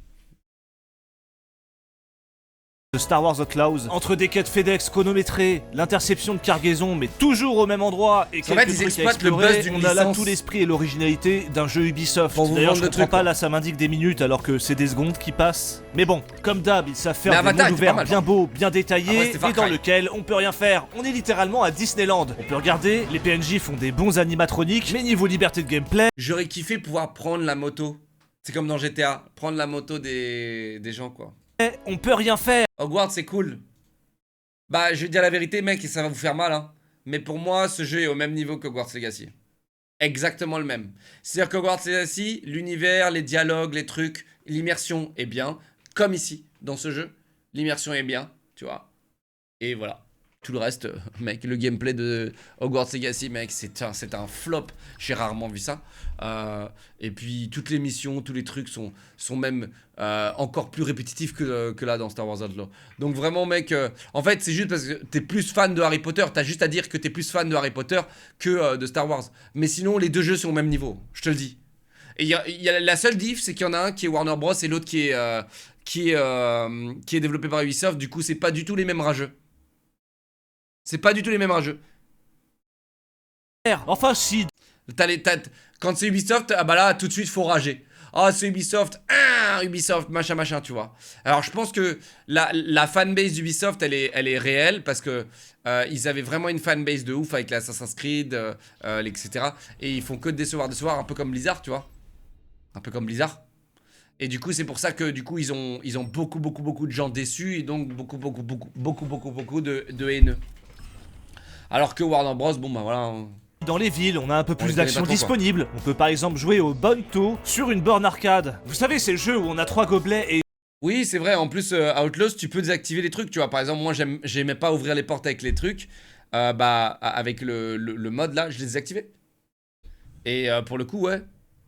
de Star Wars Outlaws, entre des quêtes FedEx chronométrées, l'interception de cargaison mais toujours au même endroit et En fait, quelques ils trucs à exploitent le explorer, buzz d'une on a là licence. tout l'esprit et l'originalité d'un jeu Ubisoft. Pour vous D'ailleurs, vendre je le comprends truc, pas, quoi. là ça m'indique des minutes alors que c'est des secondes qui passent. Mais bon, comme d'hab, ils savent Mais faire des Avatar mondes était pas ouverts mal, bien beaux, bien Après, détaillés c'était Far et dans Cry. lequel on peut rien faire. On est littéralement à Disneyland. On peut regarder, les PNJ font des bons animatroniques, mais niveau liberté de gameplay, J'aurais kiffé pouvoir prendre la moto. C'est comme dans GTA, prendre la moto des gens, quoi. on peut rien faire. Hogwarts, c'est cool. Bah, je vais te dire la vérité, mec, et ça va vous faire mal, hein. Mais pour moi, ce jeu est au même niveau que Hogwarts Legacy. Exactement le même. C'est-à-dire que Hogwarts Legacy, l'univers, les dialogues, les trucs, l'immersion est bien. Comme ici, dans ce jeu, l'immersion est bien, tu vois. Et voilà. Tout le reste, mec, le gameplay de Hogwarts Legacy, mec, c'est un flop. J'ai rarement vu ça. Et puis, toutes les missions, tous les trucs sont même encore plus répétitifs que là dans Star Wars Outlaw. Donc vraiment, mec, en fait, c'est juste parce que t'es plus fan de Harry Potter. T'as juste à dire que t'es plus fan de Harry Potter que de Star Wars. Mais sinon, les deux jeux sont au même niveau, je te le dis. Et il y a la seule diff, c'est qu'il y en a un qui est Warner Bros et l'autre qui est développé par Ubisoft. Du coup, c'est pas du tout les mêmes rageux. C'est pas du tout les mêmes jeux. Enfin si, Quand c'est Ubisoft, ah bah là, tout de suite, faut rager. Ah, c'est Ubisoft, Ubisoft, machin, tu vois. Alors, je pense que la fanbase d'Ubisoft, elle est réelle parce que ils avaient vraiment une fanbase de ouf avec l'Assassin's Creed, etc. Et ils font que décevoir, un peu comme Blizzard, tu vois. Un peu comme Blizzard. Et du coup, c'est pour ça que du coup, ils ont beaucoup de gens déçus et donc beaucoup de haineux. Alors que Warner Bros, bon bah voilà. dans les villes, on a un peu les plus connaît d'actions pas trop, disponibles. On peut par exemple jouer au Bonto sur une borne arcade. Vous savez, c'est le jeu où on a 3 gobelets et Oui, c'est vrai. En plus, Outlaws, tu peux désactiver les trucs. Tu vois, par exemple, moi, j'aimais pas ouvrir les portes avec les trucs. Avec le mode là, je les désactivais. Et pour le coup, ouais,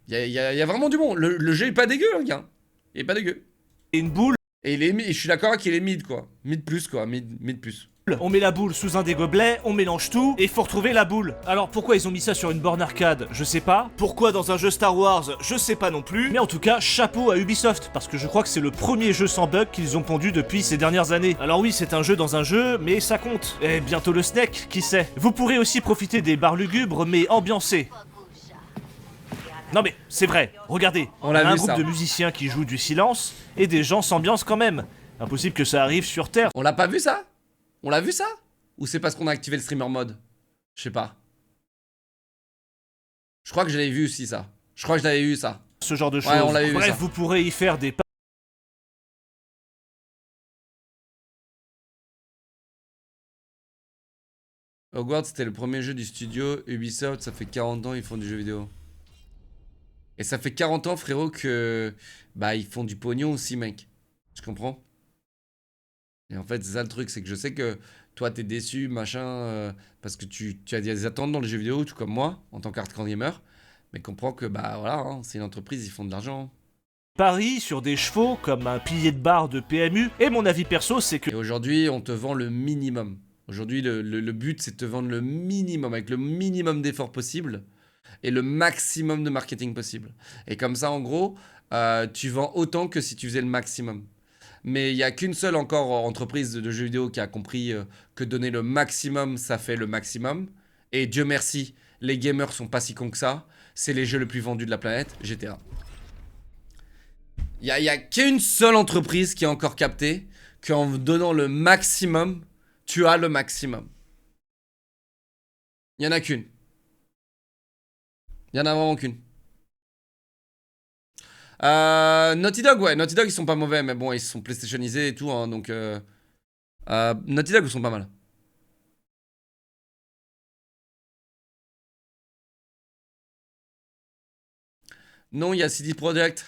il y a vraiment du bon. Le jeu est pas dégueu, hein, gars. Il est pas dégueu. une boule. Et je suis d'accord qu'il est mid, quoi. Mid plus, quoi. Mid plus. On met la boule sous un des gobelets, on mélange tout, et faut retrouver la boule. Alors pourquoi ils ont mis ça sur une borne arcade? Je sais pas. Pourquoi dans un jeu Star Wars? Je sais pas non plus. Mais en tout cas, chapeau à Ubisoft, parce que je crois que c'est le premier jeu sans bug qu'ils ont pondu depuis ces dernières années. Alors oui, c'est un jeu dans un jeu, mais ça compte. Et bientôt le Snake, qui sait. Vous pourrez aussi profiter des bars lugubres, mais ambiancés. Non mais, c'est vrai, regardez, On l'a a un vu, groupe ça. de musiciens qui jouent du silence, et des gens s'ambiancent quand même. Impossible que ça arrive sur Terre. On l'a pas vu, ça? On l'a vu, ça? Ou c'est parce qu'on a activé le streamer mode? Je sais pas. Je crois que je l'avais vu aussi, ça. Je crois que je l'avais vu, ça. Ce genre de choses. Ouais, on l'avait vu, Bref, ça. vous pourrez y faire des Hogwarts, c'était le premier jeu du studio Ubisoft. Ça fait 40 ans ils font du jeu vidéo. Et ça fait 40 ans, frérot, que... Bah, ils font du pognon aussi, mec. Tu comprends? Et en fait, c'est ça le truc, c'est que je sais que toi, t'es déçu, machin, parce que tu as des attentes dans les jeux vidéo, tout comme moi, en tant qu'hardcore gamer. Mais comprends que, bah, voilà, hein, c'est une entreprise, ils font de l'argent. paris sur des chevaux comme un pilier de barre de PMU. Et mon avis perso, c'est que Et aujourd'hui, on te vend le minimum. Aujourd'hui, le but, c'est de te vendre le minimum, avec le minimum d'efforts possible et le maximum de marketing possible. Et comme ça, en gros, tu vends autant que si tu faisais le maximum. Mais il n'y a qu'une seule encore entreprise de jeux vidéo qui a compris que donner le maximum, ça fait le maximum. Et Dieu merci, les gamers sont pas si cons que ça. C'est les jeux les plus vendus de la planète, GTA. Il y a qu'une seule entreprise qui a encore capté qu'en donnant le maximum, tu as le maximum. Il y en a qu'une. Il y en a vraiment qu'une. Naughty Dog, ouais. Naughty Dog, ils sont pas mauvais, mais bon, ils sont PlayStationisés et tout, hein, donc... Naughty Dog, ils sont pas mal. Non, il y a CD Projekt.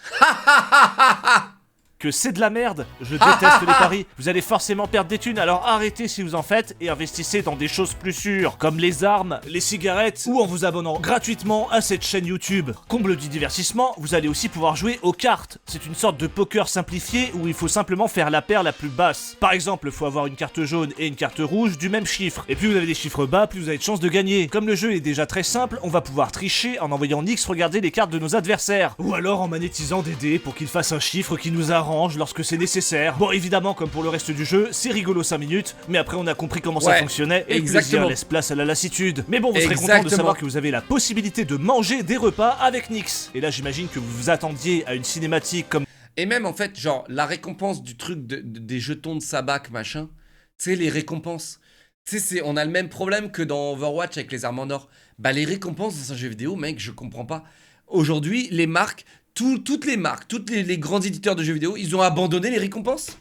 c'est de la merde. Je déteste les paris. Vous allez forcément perdre des thunes, alors arrêtez si vous en faites et investissez dans des choses plus sûres, comme les armes, les cigarettes, ou en vous abonnant gratuitement à cette chaîne YouTube. Comble du divertissement, vous allez aussi pouvoir jouer aux cartes. C'est une sorte de poker simplifié où il faut simplement faire la paire la plus basse. Par exemple, il faut avoir une carte jaune et une carte rouge du même chiffre. Et plus vous avez des chiffres bas, plus vous avez de chances de gagner. Comme le jeu est déjà très simple, on va pouvoir tricher en envoyant Nyx regarder les cartes de nos adversaires. Ou alors en magnétisant des dés pour qu'ils fassent un chiffre qui nous arrange lorsque c'est nécessaire. Bon, évidemment, comme pour le reste du jeu, c'est rigolo 5 minutes, mais après on a compris comment ça Ouais, fonctionnait et le exactement. plaisir laisse place à la lassitude. Mais bon, vous serez content de Exactement. savoir que vous avez la possibilité de manger des repas avec Nyx. Et là, j'imagine que vous vous attendiez à une cinématique comme Et même, en fait, genre, la récompense du truc des jetons de sabac, machin, tu sais, les récompenses. Tu sais, on a le même problème que dans Overwatch avec les armes en or. Bah, les récompenses dans un jeu vidéo, mec, je comprends pas. Aujourd'hui, les marques, toutes les marques, les grands éditeurs de jeux vidéo, ils ont abandonné les récompenses.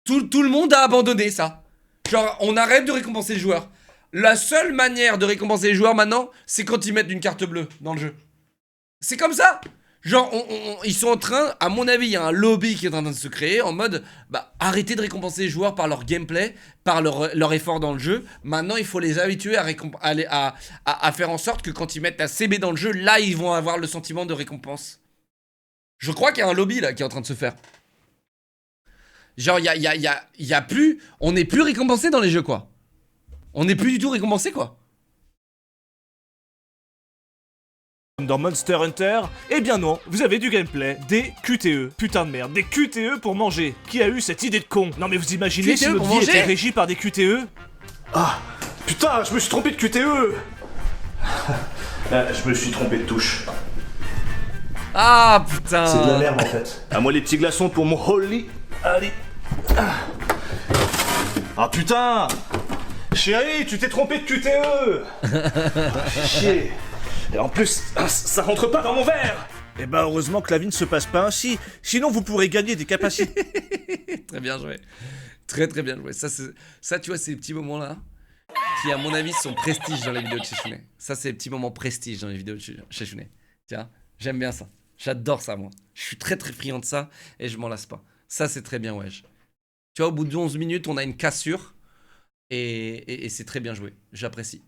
Tout le monde a abandonné ça. Genre, on arrête de récompenser les joueurs. La seule manière de récompenser les joueurs maintenant, c'est quand ils mettent une carte bleue dans le jeu. C'est comme ça. Genre, ils sont en train, à mon avis, il y a un lobby qui est en train de se créer en mode, bah, arrêtez de récompenser les joueurs par leur gameplay, par leur effort dans le jeu. Maintenant, il faut les habituer à faire en sorte que quand ils mettent la CB dans le jeu, là, ils vont avoir le sentiment de récompense. Je crois qu'il y a un lobby là qui est en train de se faire. Genre, il y a plus, on n'est plus récompensé dans les jeux, quoi. On n'est plus du tout récompensé, quoi. dans Monster Hunter. Eh bien non, vous avez du gameplay, des QTE. Putain de merde, des QTE pour manger. Qui a eu cette idée de con? Non mais vous imaginez QTE si notre pour vie manger était régie par des QTE? Ah, putain, je me suis trompé de QTE. Je me suis trompé de touche. Ah putain. C'est de la merde en fait. À moi les petits glaçons pour mon Holy. Allez. Ah putain. Chérie, tu t'es trompé de QTE. Chier. Et en plus, ça rentre pas dans mon verre. Eh ben heureusement que la vie ne se passe pas ainsi, sinon vous pourrez gagner des capacités. Très bien joué. Très bien joué. Ça, tu vois, c'est les petits moments-là qui, à mon avis, sont prestige dans les vidéos de Shishune. Ça, c'est les petits moments prestige dans les vidéos de Shishune. Tiens, j'aime bien ça. J'adore ça, moi. Je suis très friand de ça et je m'en lasse pas. Ça, c'est très bien, wesh. Tu vois, au bout de 11 minutes, on a une cassure et c'est très bien joué. J'apprécie.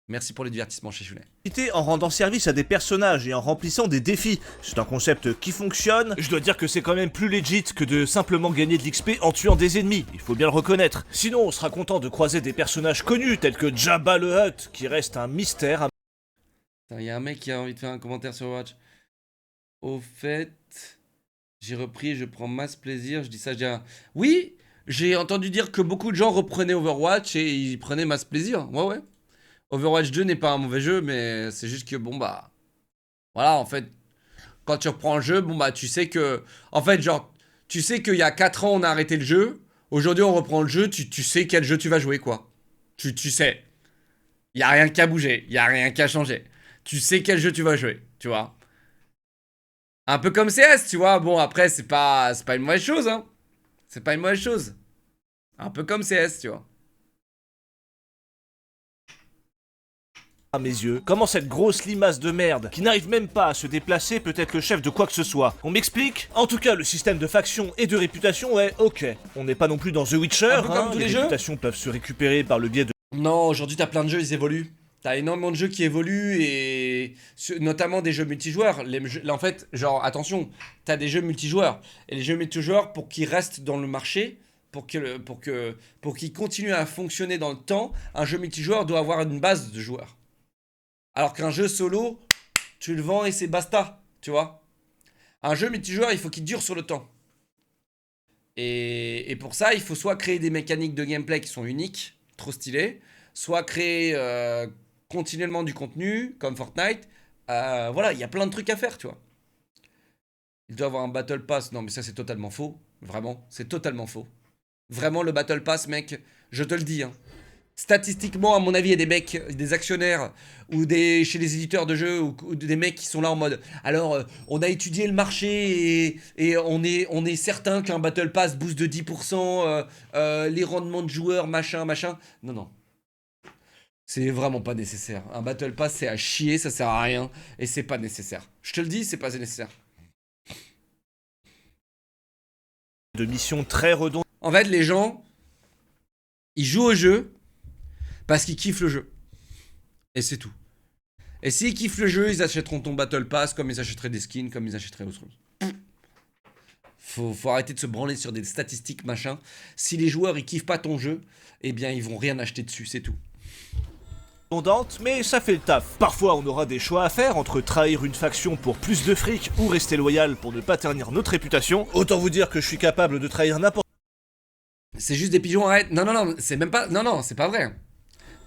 Merci pour le divertissement chez Shishune. En rendant service à des personnages et en remplissant des défis. C'est un concept qui fonctionne. Je dois dire que c'est quand même plus legit que de simplement gagner de l'XP en tuant des ennemis, il faut bien le reconnaître. Sinon on sera content de croiser des personnages connus tels que Jabba le Hutt, qui reste un mystère. Il y a un mec qui a envie de faire un commentaire sur Watch. Au fait, j'ai repris, je prends masse plaisir, je dis ça, je dis rien. Oui, j'ai entendu dire que beaucoup de gens reprenaient Overwatch et ils prenaient masse plaisir, ouais. Overwatch 2 n'est pas un mauvais jeu, mais c'est juste que, bon, bah... Voilà, en fait, quand tu reprends le jeu, bon, bah, tu sais que... En fait, genre, tu sais qu'il y a 4 ans, on a arrêté le jeu. Aujourd'hui, on reprend le jeu, tu sais quel jeu tu vas jouer, quoi. Tu sais. Il n'y a rien qui a bougé, il n'y a rien qui a changé. Tu sais quel jeu tu vas jouer, tu vois. Un peu comme CS, tu vois. Bon, après, c'est pas une mauvaise chose, hein. C'est pas une mauvaise chose. Un peu comme CS, tu vois. À mes yeux, comment cette grosse limace de merde, qui n'arrive même pas à se déplacer, peut être le chef de quoi que ce soit. On m'explique? En tout cas, le système de faction et de réputation est ok. On n'est pas non plus dans The Witcher, Un peu comme tous les jeux. Les réputations peuvent se récupérer par le biais de... Non, aujourd'hui, t'as plein de jeux, ils évoluent. T'as énormément de jeux qui évoluent et notamment des jeux multijoueurs. En fait, genre, attention, t'as des jeux multijoueurs. Et les jeux multijoueurs, pour qu'ils restent dans le marché, pour qu'ils continuent à fonctionner dans le temps, un jeu multijoueur doit avoir une base de joueurs. Alors qu'un jeu solo, tu le vends et c'est basta, tu vois. Un jeu multijoueur, il faut qu'il dure sur le temps. Et pour ça, il faut soit créer des mécaniques de gameplay qui sont uniques, trop stylées, soit créer continuellement du contenu, comme Fortnite. Voilà, il y a plein de trucs à faire, tu vois. Il doit avoir un Battle Pass. Non, mais ça, c'est totalement faux. Vraiment, c'est totalement faux. Vraiment, le Battle Pass, mec, je te le dis, hein. Statistiquement, à mon avis, il y a des mecs, des actionnaires ou chez les éditeurs de jeux ou des mecs qui sont là en mode alors on a étudié le marché et on est certain qu'un Battle Pass booste de 10% les rendements de joueurs, machin. Non. C'est vraiment pas nécessaire. Un Battle Pass, c'est à chier, ça sert à rien et c'est pas nécessaire. Je te le dis, c'est pas nécessaire. De missions très redondantes. En fait, les gens, ils jouent au jeu parce qu'ils kiffent le jeu. Et c'est tout. Et s'ils kiffent le jeu, ils achèteront ton Battle Pass comme ils achèteraient des skins, comme ils achèteraient autre chose. Faut arrêter de se branler sur des statistiques, machin. Si les joueurs, ils kiffent pas ton jeu, eh bien, ils vont rien acheter dessus, c'est tout. Mais ça fait le taf. Parfois, on aura des choix à faire entre trahir une faction pour plus de fric ou rester loyal pour ne pas ternir notre réputation. Autant vous dire que je suis capable de trahir n'importe... C'est juste des pigeons, arrête. Non, c'est même pas... Non, c'est pas vrai.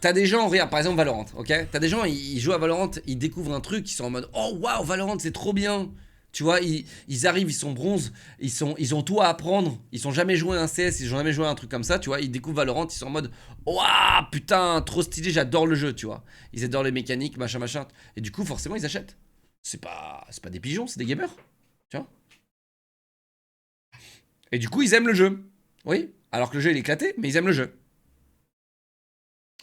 T'as des gens, regarde, par exemple Valorant, ok? T'as des gens, ils jouent à Valorant, ils découvrent un truc, ils sont en mode « Oh, waouh, Valorant, c'est trop bien !» Tu vois, ils arrivent, ils sont bronze, ils ont tout à apprendre, ils ont jamais joué à un CS, ils ont jamais joué à un truc comme ça, tu vois, ils découvrent Valorant, ils sont en mode « Waouh, putain, trop stylé, j'adore le jeu », tu vois. Ils adorent les mécaniques, machin. Et du coup, forcément, ils achètent. C'est pas des pigeons, c'est des gamers, tu vois. Et du coup, ils aiment le jeu. Oui, alors que le jeu, il est éclaté, mais ils aiment le jeu.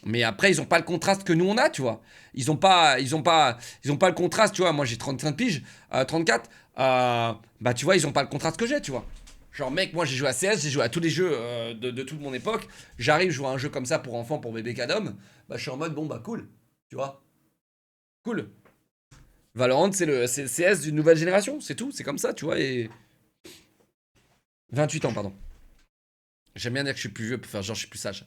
Mais après, ils ont pas le contraste que nous on a, tu vois. Ils ont pas le contraste, tu vois. Moi, j'ai 35 piges, 34. Bah, tu vois, ils ont pas le contraste que j'ai, tu vois. Genre, mec, moi, j'ai joué à CS, j'ai joué à tous les jeux de toute mon époque. J'arrive, je joue à un jeu comme ça pour enfants, pour bébé cadom. Bah, je suis en mode, bon, bah, cool. Tu vois. Cool. Valorant, c'est le CS d'une nouvelle génération, c'est tout. C'est comme ça, tu vois. Et 28 ans, pardon. J'aime bien dire que je suis plus vieux pour faire genre, je suis plus sage.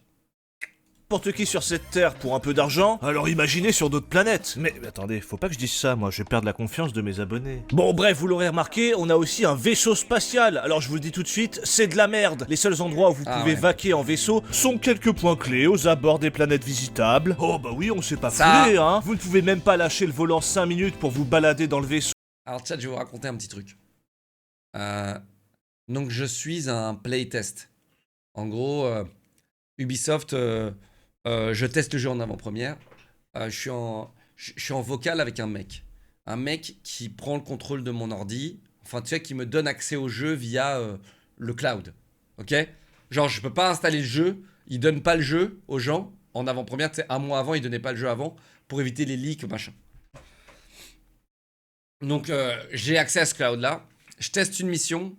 n'importe qui sur cette terre pour un peu d'argent, alors imaginez sur d'autres planètes. Mais attendez, faut pas que je dise ça, moi, je vais perdre la confiance de mes abonnés. Bon bref, vous l'aurez remarqué, on a aussi un vaisseau spatial. Alors je vous le dis tout de suite, c'est de la merde. Les seuls endroits où vous pouvez vaquer en vaisseau sont quelques points clés aux abords des planètes visitables. Oh bah oui, on s'est pas foulé, hein. Vous ne pouvez même pas lâcher le volant 5 minutes pour vous balader dans le vaisseau. Alors chat, je vais vous raconter un petit truc. Donc je suis un playtest. En gros, Ubisoft, je teste le jeu en avant-première. Je suis en vocal avec un mec. Un mec qui prend le contrôle de mon ordi. Enfin, tu sais, qui me donne accès au jeu via le cloud. Ok? Genre, je peux pas installer le jeu. Il donne pas le jeu aux gens en avant-première. Tu sais, un mois avant, il donnait pas le jeu avant pour éviter les leaks, machin. Donc, j'ai accès à ce cloud-là. Je teste une mission.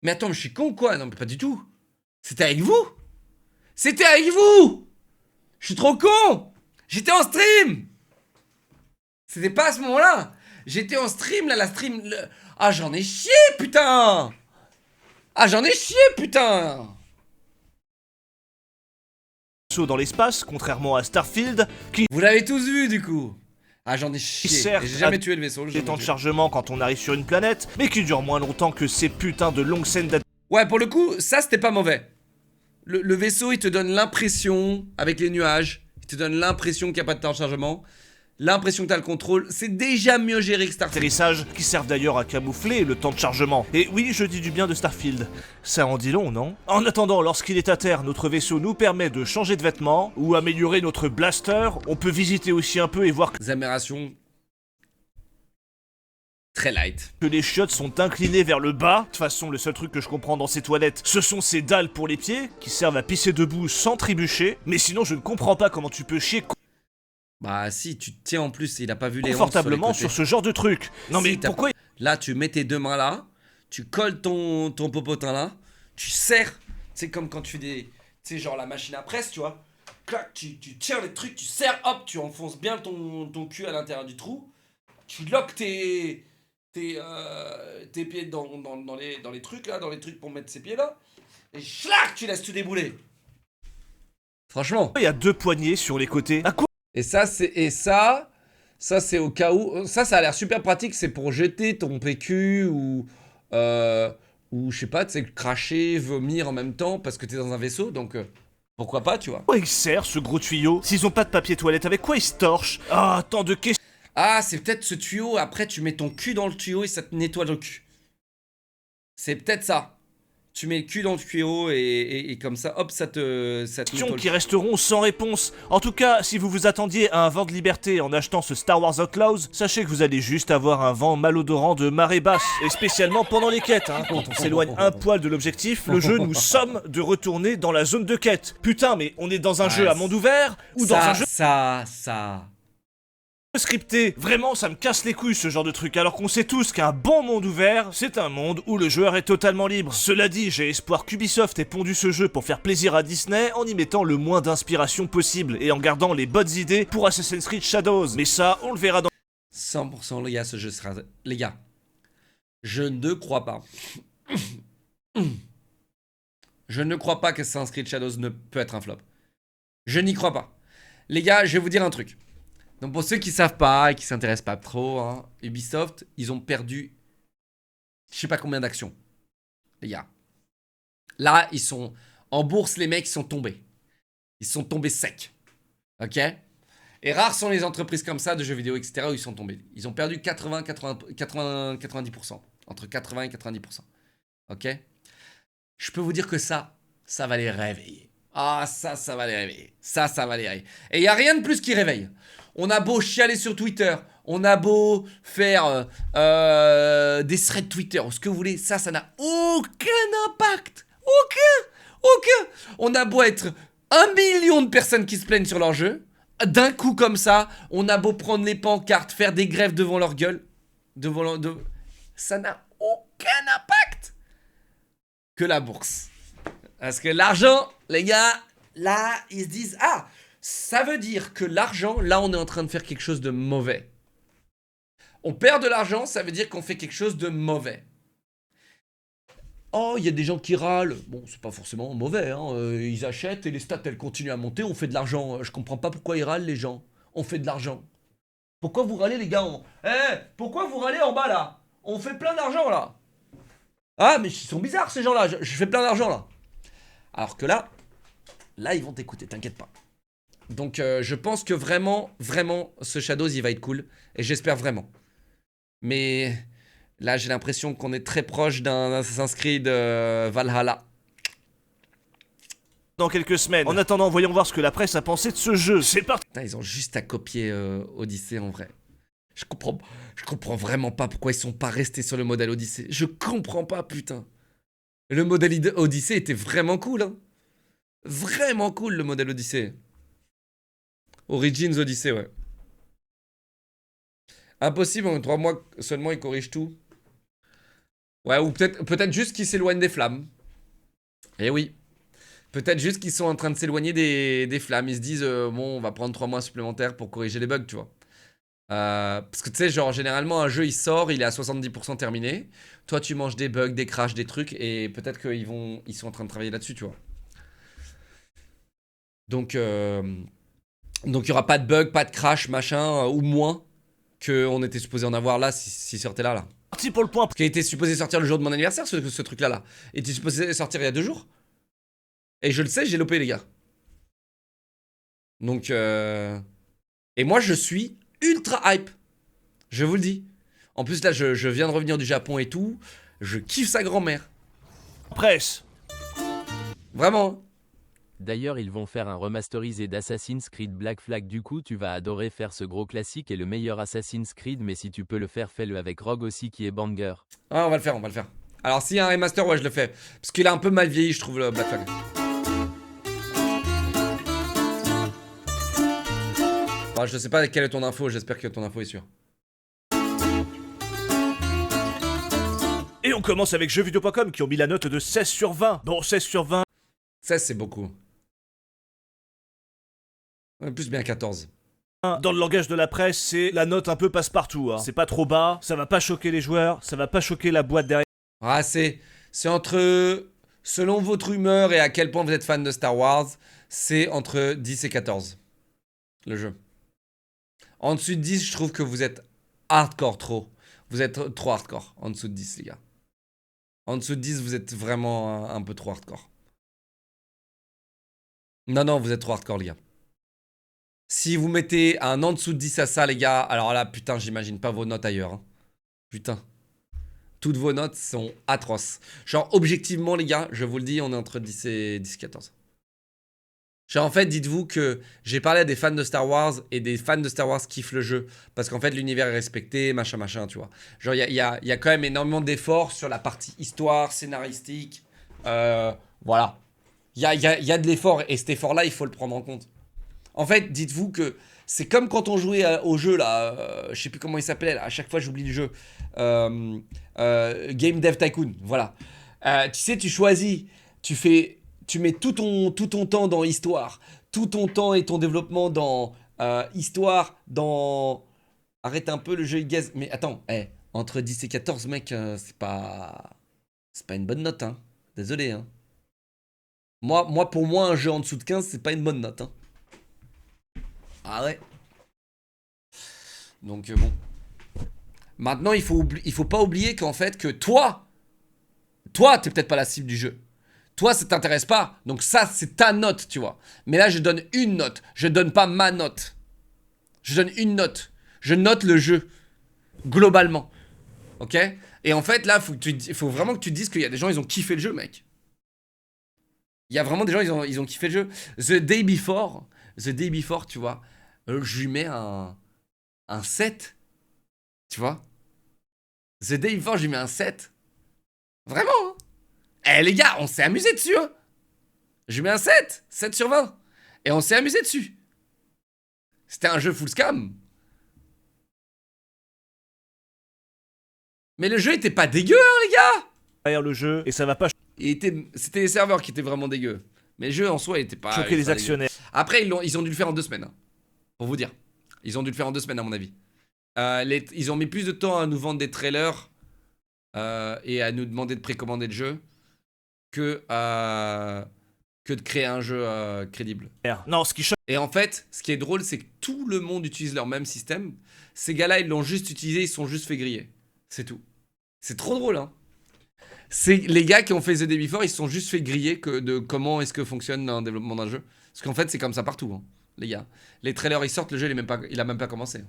Mais attends, mais je suis con ou quoi? Non, mais pas du tout. C'était avec vous. C'était avec vous. Je suis trop con. J'étais en stream. C'était pas à ce moment-là. J'étais en stream, là, la stream... Ah, j'en ai chié, putain. Ah, j'en ai chié, putain. Dans l'espace, contrairement à Starfield, qui Vous l'avez tous vu, du coup. Ah, j'en ai chié. certes, J'ai jamais tué le vaisseau. des temps de chargement quand on arrive sur une planète, mais qui dure moins longtemps que ces putains de longues scènes Ouais, pour le coup, ça, c'était pas mauvais. Le vaisseau, il te donne l'impression, avec les nuages, il te donne l'impression qu'il n'y a pas de temps de chargement, l'impression que tu as le contrôle. C'est déjà mieux géré que Starfield. d'atterrissage qui servent d'ailleurs à camoufler le temps de chargement. Et oui, je dis du bien de Starfield. Ça en dit long, non? En attendant, lorsqu'il est à terre, notre vaisseau nous permet de changer de vêtements ou améliorer notre blaster. On peut visiter aussi un peu et voir Des améliorations très light. que les chiottes sont inclinées vers le bas. De toute façon, le seul truc que je comprends dans ces toilettes, ce sont ces dalles pour les pieds, qui servent à pisser debout sans trébucher. Mais sinon, je ne comprends pas comment tu peux chier Bah si, tu te tiens en plus, il a pas vu les hanches confortablement sur les sur côtés. ce genre de truc. Non mais Si, t'as pourquoi Là, tu mets tes deux mains là, tu colles ton popotin là, tu serres. C'est comme quand tu fais des... Tu sais, genre la machine à presse, tu vois. Clac, tu tiens les trucs, tu serres, hop, tu enfonces bien ton cul à l'intérieur du trou. Tu loques tes pieds dans les trucs là, dans les trucs pour mettre ses pieds là. Et schlac, tu laisses tout débouler. Franchement. il y a deux poignées sur les côtés? À quoi Et ça, c'est au cas où. Ça a l'air super pratique. C'est pour jeter ton PQ ou je sais pas, tu sais, cracher, vomir en même temps parce que t'es dans un vaisseau. Donc pourquoi pas, tu vois. il sert ce gros tuyau? S'ils ont pas de papier toilette, avec quoi ils se torchent? Ah, tant de questions. Ah, c'est peut-être ce tuyau. Après, tu mets ton cul dans le tuyau et ça te nettoie le cul. C'est peut-être ça. Tu mets le cul dans le tuyau et comme ça, hop, ça te nettoie le Qui cul. resteront sans réponse. En tout cas, si vous vous attendiez à un vent de liberté en achetant ce Star Wars Outlaws, sachez que vous allez juste avoir un vent malodorant de marée basse. Et spécialement pendant les quêtes, hein. Quand on s'éloigne un poil de l'objectif, le jeu nous somme de retourner dans la zone de quête. Putain, mais on est dans un jeu à monde ouvert ou dans un jeu Ça. scripté? Vraiment, ça me casse les couilles ce genre de truc, alors qu'on sait tous qu'un bon monde ouvert, c'est un monde où le joueur est totalement libre. Cela dit, j'ai espoir qu'Ubisoft ait pondu ce jeu pour faire plaisir à Disney en y mettant le moins d'inspiration possible et en gardant les bonnes idées pour Assassin's Creed Shadows. Mais ça, on le verra dans 100% les gars, ce jeu sera... Les gars, je ne crois pas. Je ne crois pas que Assassin's Creed Shadows ne peut être un flop. Je n'y crois pas. Les gars, je vais vous dire un truc. Donc pour ceux qui savent pas et qui s'intéressent pas trop, hein, Ubisoft, ils ont perdu je sais pas combien d'actions. Les gars. Là, ils sont en bourse, les mecs, ils sont tombés. Ils sont tombés secs. Ok? Et rares sont les entreprises comme ça, de jeux vidéo, etc., où ils sont tombés. Ils ont perdu 90%. Entre 80 et 90%. Ok? Je peux vous dire que ça va les réveiller. Ah, ça va les réveiller. Ça va les réveiller. Et il n'y a rien de plus qui réveille. On a beau chialer sur Twitter, on a beau faire des threads Twitter, ou ce que vous voulez, ça n'a aucun impact. Aucun. On a beau être 1 million de personnes qui se plaignent sur leur jeu. D'un coup comme ça, on a beau prendre les pancartes, faire des grèves devant leur gueule. Ça n'a aucun impact que la bourse. Parce que l'argent, les gars, là, ils se disent, ah, ça veut dire que l'argent, là, on est en train de faire quelque chose de mauvais. On perd de l'argent, ça veut dire qu'on fait quelque chose de mauvais. Oh, il y a des gens qui râlent. Bon, c'est pas forcément mauvais, hein. Ils achètent et les stats, elles continuent à monter. On fait de l'argent. Je comprends pas pourquoi ils râlent, les gens. On fait de l'argent. Pourquoi vous râlez, les gars? Pourquoi vous râlez en bas, là? On fait plein d'argent, là. Ah, mais ils sont bizarres, ces gens-là. Je fais plein d'argent, là. Alors que là, ils vont t'écouter, t'inquiète pas. Donc, je pense que vraiment, ce Shadows, il va être cool. Et j'espère vraiment. Mais là, j'ai l'impression qu'on est très proche d'un Assassin's Creed Valhalla. Dans quelques semaines. En attendant, voyons voir ce que la presse a pensé de ce jeu. C'est parti. Putain, ils ont juste à copier Odyssey en vrai. Je comprends vraiment pas pourquoi ils sont pas restés sur le modèle Odyssey. Je comprends pas, putain. Le modèle Odyssey était vraiment cool, hein. Vraiment cool, le modèle Odyssey. Origins Odyssey, ouais. Impossible, en 3 mois seulement, ils corrigent tout. Ouais, ou peut-être juste qu'ils s'éloignent des flammes. Eh oui. Peut-être juste qu'ils sont en train de s'éloigner des flammes. Ils se disent, bon, on va prendre 3 mois supplémentaires pour corriger les bugs, tu vois. Parce que tu sais, genre, généralement, un jeu, il sort, il est à 70% terminé. Toi, tu manges des bugs, des crashs, des trucs, et peut-être qu'ils sont en train de travailler là-dessus, tu vois. Donc, il n'y aura pas de bug, pas de crash, machin, ou moins qu'on était supposé en avoir là, s'il sortait là. Parti pour le point. Parce qu'il était supposé sortir le jour de mon anniversaire, ce truc-là, là. Il était supposé sortir il y a 2 jours. Et je le sais, j'ai lopé, les gars. Donc, et moi, je suis ultra hype. Je vous le dis. En plus, là, je viens de revenir du Japon et tout. Je kiffe sa grand-mère. Presse. Vraiment. D'ailleurs, ils vont faire un remasterisé d'Assassin's Creed Black Flag. Du coup, tu vas adorer faire ce gros classique et le meilleur Assassin's Creed. Mais si tu peux le faire, fais-le avec Rogue aussi qui est banger. Ah, on va le faire, Alors, s'il y a un remaster, ouais, je le fais. Parce qu'il a un peu mal vieilli, je trouve, le Black Flag. Enfin, je sais pas quelle est ton info, j'espère que ton info est sûre. Et on commence avec jeuxvideo.com qui ont mis la note de 16 sur 20. Bon, 16 sur 20. 16, c'est beaucoup. Ouais, plus bien 14. Dans le langage de la presse, c'est la note un peu passe-partout. Hein. C'est pas trop bas, ça va pas choquer les joueurs, ça va pas choquer la boîte derrière. Ah, c'est entre... Selon votre humeur et à quel point vous êtes fan de Star Wars, c'est entre 10 et 14. Le jeu. En dessous de 10, je trouve que vous êtes hardcore trop. Vous êtes trop hardcore en dessous de 10, les gars. En dessous de 10, vous êtes vraiment un peu trop hardcore. Non, vous êtes trop hardcore, les gars. Si vous mettez un en dessous de 10 à ça, les gars, alors là, putain, j'imagine pas vos notes ailleurs. Hein. Putain. Toutes vos notes sont atroces. Genre, objectivement, les gars, je vous le dis, on est entre 10 et 14. Genre, en fait, dites-vous que j'ai parlé à des fans de Star Wars et des fans de Star Wars kiffent le jeu. Parce qu'en fait, l'univers est respecté, machin, tu vois. Genre, il y a quand même énormément d'efforts sur la partie histoire, scénaristique. Voilà. Il y a de l'effort et cet effort-là, il faut le prendre en compte. En fait, dites-vous que c'est comme quand on jouait au jeu, là. Je sais plus comment il s'appelait, là. À chaque fois, j'oublie le jeu. Game Dev Tycoon, voilà. Tu sais, tu choisis, tu mets tout ton temps dans histoire, tout ton temps et ton développement dans histoire, dans... Arrête un peu le jeu, il gaze. Mais attends, entre 10 et 14, mec, c'est pas une bonne note, hein. Désolé, hein. Moi, pour moi, un jeu en dessous de 15, c'est pas une bonne note, hein. Ah ouais. Donc, bon. Maintenant, il faut pas oublier qu'en fait, que toi, t'es peut-être pas la cible du jeu. Toi, ça t'intéresse pas. Donc ça, c'est ta note, tu vois. Mais là, je donne une note. Je donne pas ma note. Je donne une note. Je note le jeu. Globalement. Ok? Et en fait, là, faut vraiment que tu te dises qu'il y a des gens, ils ont kiffé le jeu, mec. Il y a vraiment des gens, ils ont kiffé le jeu. The Day Before, tu vois. Je lui mets un 7. Tu vois? The Day Before, je lui mets un 7. Vraiment, hein? Les gars, on s'est amusé dessus, hein. Je lui mets un 7. 7 sur 20. Et on s'est amusé dessus. C'était un jeu full scam. Mais le jeu était pas dégueu, hein, les gars. Derrière le jeu, et ça va pas C'était les serveurs qui étaient vraiment dégueux. Mais le jeu en soi, il était pas... choquer les actionnaires. Après, ils ont dû le faire en 2 semaines. Hein, pour vous dire. Ils ont dû le faire en 2 semaines, à mon avis. Ils ont mis plus de temps à nous vendre des trailers et à nous demander de précommander le jeu que de créer un jeu crédible. Non, ce qui choque, Et en fait, ce qui est drôle, c'est que tout le monde utilise leur même système. Ces gars-là, ils l'ont juste utilisé, ils se sont juste fait griller. C'est tout. C'est trop drôle, hein. C'est les gars qui ont fait The Day Before, ils se sont juste fait griller de comment est-ce que fonctionne un développement d'un jeu. Parce qu'en fait, c'est comme ça partout, hein, les gars. Les trailers, ils sortent, le jeu, il a même pas commencé.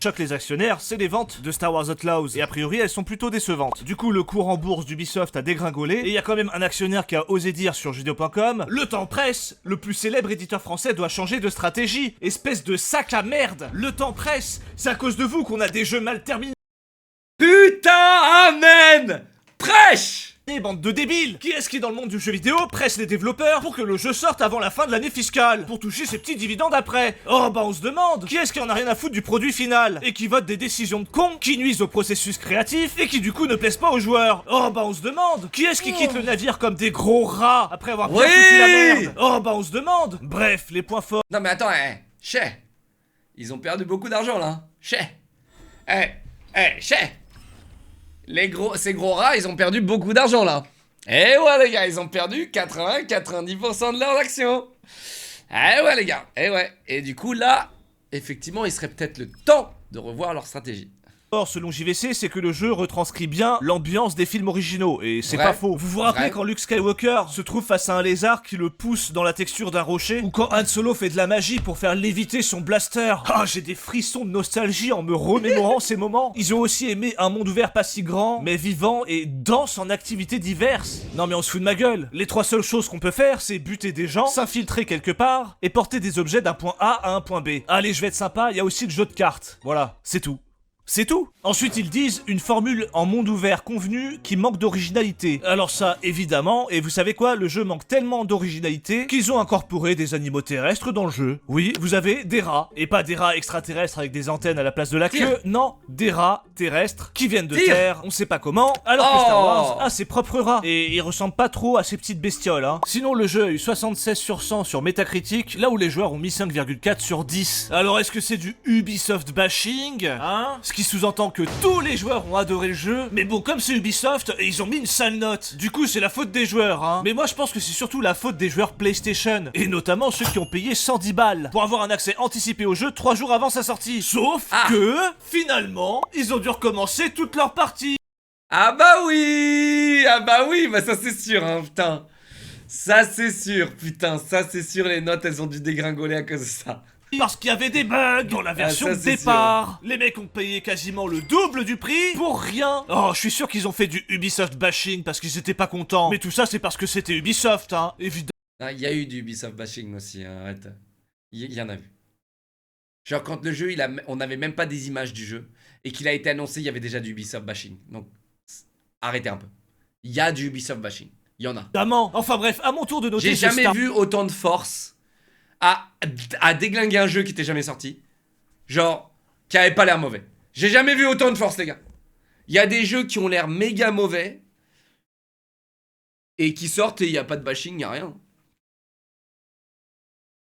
choque les actionnaires, c'est les ventes de Star Wars Outlaws. Et a priori, elles sont plutôt décevantes. Du coup, le cours en bourse d'Ubisoft a dégringolé. Et il y a quand même un actionnaire qui a osé dire sur jeuxvideo.com: le temps presse, le plus célèbre éditeur français doit changer de stratégie. Espèce de sac à merde. Le temps presse, c'est à cause de vous qu'on a des jeux mal terminés. Putain, amen. Prêche. Bande de débiles! Qui est-ce qui dans le monde du jeu vidéo presse les développeurs pour que le jeu sorte avant la fin de l'année fiscale, pour toucher ses petits dividendes après? Oh bah on se demande, qui est-ce qui en a rien à foutre du produit final, et qui vote des décisions de cons, qui nuisent au processus créatif, et qui du coup ne plaisent pas aux joueurs? Oh bah on se demande, qui est-ce qui quitte le navire comme des gros rats après avoir bien foutu la merde? Oh bah on se demande. Bref, les points forts. Non mais attends, ils ont perdu beaucoup d'argent là. Ces gros rats, ils ont perdu beaucoup d'argent là. Eh ouais les gars, ils ont perdu 80-90% de leurs actions. Eh ouais les gars, eh ouais. Et du coup là, effectivement, il serait peut-être le temps de revoir leur stratégie. Or, selon JVC, c'est que le jeu retranscrit bien l'ambiance des films originaux, et c'est Vrai. pas faux. Vous vous rappelez Vrai. quand Luke Skywalker se trouve face à un lézard qui le pousse dans la texture d'un rocher? Ou quand Han Solo fait de la magie pour faire léviter son blaster? Ah, j'ai des frissons de nostalgie en me remémorant ces moments. Ils ont aussi aimé un monde ouvert pas si grand, mais vivant et dense en activités diverses. Non mais on se fout de ma gueule. Les trois seules choses qu'on peut faire, c'est buter des gens, s'infiltrer quelque part, et porter des objets d'un point A à un point B. Allez, je vais être sympa, il y a aussi le jeu de cartes. Voilà, c'est tout. C'est tout. Ensuite, ils disent une formule en monde ouvert convenue qui manque d'originalité. Alors ça, évidemment, et vous savez quoi, le jeu manque tellement d'originalité qu'ils ont incorporé des animaux terrestres dans le jeu. Oui, vous avez des rats, et pas des rats extraterrestres avec des antennes à la place de la queue, non, des rats terrestres qui viennent de terre, on sait pas comment, alors que Star Wars a ses propres rats, et ils ressemblent pas trop à ces petites bestioles, hein. Sinon, le jeu a eu 76 sur 100 sur Metacritic, là où les joueurs ont mis 5,4 sur 10. Alors est-ce que c'est du Ubisoft bashing, hein? Ce qui sous-entend que tous les joueurs ont adoré le jeu, mais bon, comme c'est Ubisoft, ils ont mis une sale note. Du coup, c'est la faute des joueurs, hein. Mais moi, je pense que c'est surtout la faute des joueurs PlayStation, et notamment ceux qui ont payé 110 balles pour avoir un accès anticipé au jeu 3 jours avant sa sortie. Sauf que, finalement, ils ont dû recommencer toute leur partie. Ah bah oui, bah ça c'est sûr, hein, putain. Ça c'est sûr, putain, ça c'est sûr, les notes elles ont dû dégringoler à cause de ça. Parce qu'il y avait des bugs dans la version ça, de c'est départ. Les mecs ont payé quasiment le double du prix pour rien. Oh, je suis sûr qu'ils ont fait du Ubisoft bashing parce qu'ils étaient pas contents. Mais tout ça, c'est parce que c'était Ubisoft, hein, évidemment. Ah, il y a eu du Ubisoft bashing aussi, hein, arrête. Il y en a eu. Genre quand le jeu, on n'avait même pas des images du jeu, et qu'il a été annoncé, il y avait déjà du Ubisoft bashing. Donc, arrêtez un peu. Il y a du Ubisoft bashing. Il y en a. Évidemment. Enfin bref, à mon tour de noter J'ai ce jamais Star- vu autant de force à déglinguer un jeu qui était jamais sorti. Genre, qui avait pas l'air mauvais. J'ai jamais vu autant de force, les gars. Il y a des jeux qui ont l'air méga mauvais et qui sortent et il n'y a pas de bashing, il n'y a rien.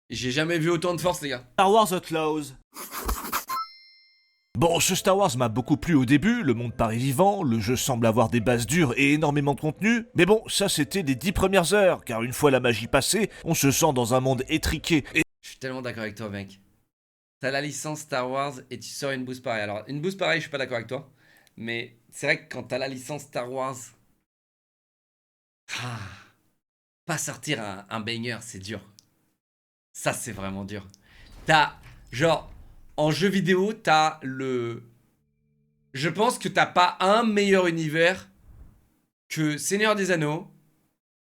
J'ai jamais vu autant de force, les gars. Star Wars Outlaws. Bon, ce Star Wars m'a beaucoup plu au début, le monde paraît vivant, le jeu semble avoir des bases dures et énormément de contenu, mais bon, ça c'était les 10 premières heures, car une fois la magie passée, on se sent dans un monde étriqué et Je suis tellement d'accord avec toi, mec. T'as la licence Star Wars et tu sors une boost pareille. Alors, une boost pareille, je suis pas d'accord avec toi. Mais c'est vrai que quand t'as la licence Star Wars... pas sortir un banger, c'est dur. Ça, c'est vraiment dur. T'as... Genre, en jeu vidéo, t'as le... Je pense que t'as pas un meilleur univers que Seigneur des Anneaux.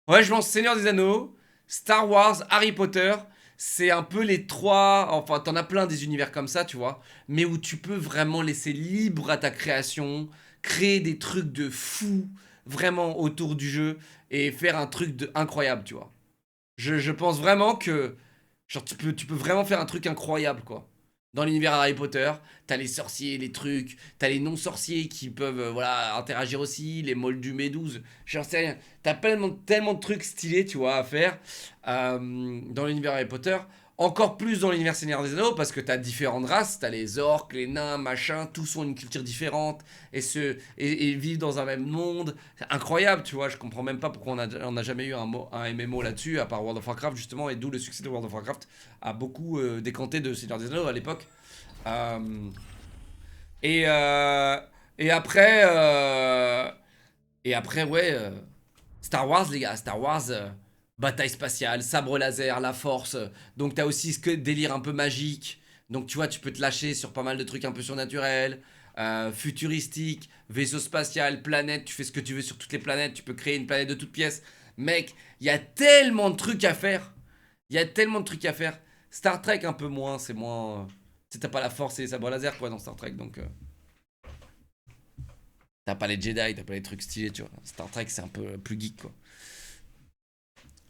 Ouais, je pense Seigneur des Anneaux, Star Wars, Harry Potter... C'est un peu les trois... Enfin, t'en as plein des univers comme ça, tu vois. Mais où tu peux vraiment laisser libre à ta création, créer des trucs de fou, vraiment, autour du jeu, et faire un truc de incroyable, tu vois. Je pense vraiment que... Genre, tu peux vraiment faire un truc incroyable, quoi. Dans l'univers Harry Potter, t'as les sorciers, les trucs, t'as les non-sorciers qui peuvent, voilà, interagir aussi, les moldus méduses, j'en sais rien. T'as tellement de trucs stylés, tu vois, à faire dans l'univers Harry Potter. encore plus dans l'univers Seigneur des Anneaux parce que t'as différentes races, t'as les orques, les nains, machin, tous ont une culture différente et vivent dans un même monde. C'est incroyable, tu vois. Je comprends même pas pourquoi on a jamais eu un MMO là-dessus, à part World of Warcraft justement, et d'où le succès de World of Warcraft a beaucoup décanté de Seigneur des Anneaux à l'époque. Et après, ouais, Star Wars, les gars, Star Wars. Bataille spatiale, sabre laser, la force. Donc t'as aussi ce délire un peu magique. Donc tu vois, tu peux te lâcher sur pas mal de trucs un peu surnaturels, futuristiques, vaisseau spatial, planète. Tu fais ce que tu veux sur toutes les planètes. Tu peux créer une planète de toutes pièces. Mec, il y a tellement de trucs à faire. Star Trek un peu moins, c'est moins... Tu sais, t'as pas la force et les sabres laser quoi dans Star Trek, donc... T'as pas les Jedi, t'as pas les trucs stylés, tu vois. Star Trek c'est un peu plus geek quoi.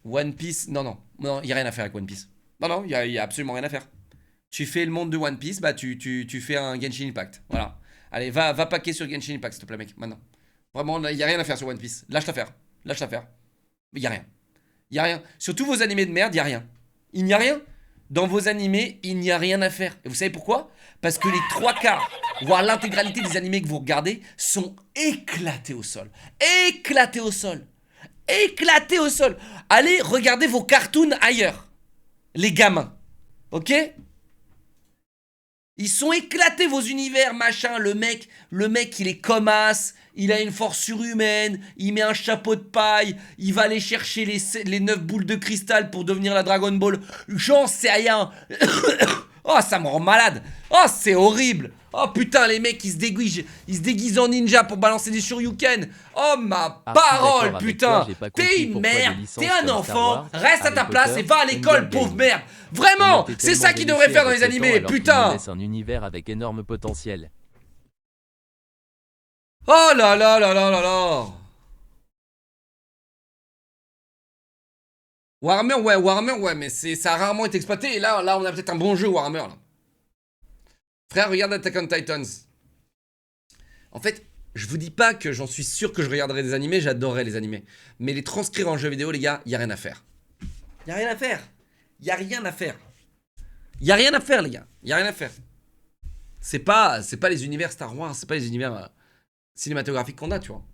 One Piece, non, il y a rien à faire avec One Piece. Non, il y a absolument rien à faire. Tu fais le monde de One Piece, bah tu fais un Genshin Impact. Voilà. Allez, va paquer sur Genshin Impact, s'il te plaît, mec, maintenant. Vraiment, il y a rien à faire sur One Piece. Lâche l'affaire. Il y a rien. Sur tous vos animés de merde, il y a rien. Il n'y a rien. Dans vos animés, il n'y a rien à faire. Et vous savez pourquoi? Parce que les 3/4, voire l'intégralité des animés que vous regardez, sont éclatés au sol. Éclatés au sol. Allez, regardez vos cartoons ailleurs. Les gamins. Ok? Ils sont éclatés, vos univers, machin. Le mec, il est comme as. Il a une force surhumaine. Il met un chapeau de paille. Il va aller chercher les 9 boules de cristal pour devenir la Dragon Ball. J'en sais rien. Oh, ça me rend malade. Oh, c'est horrible. Oh putain, les mecs, ils se déguisent en ninja pour balancer des Shoryuken. Oh ma parole, putain. T'es une merde, t'es un enfant. Reste à ta place et va à l'école, pauvre merde. Vraiment, c'est ça qu'ils devraient faire dans les animés, putain. C'est un univers avec énorme potentiel. Oh là là là là là là. Warhammer, ouais, mais ça a rarement été exploité. Et là, on a peut-être un bon jeu Warhammer. Là. Frère, regarde Attack on Titans. En fait, je vous dis pas que j'en suis sûr que je regarderai des animés, j'adorerais les animés. Mais les transcrire en jeu vidéo, les gars, y a rien à faire. Y a rien à faire, les gars. Y a rien à faire. C'est pas les univers Star Wars, c'est pas les univers cinématographiques qu'on a, tu vois.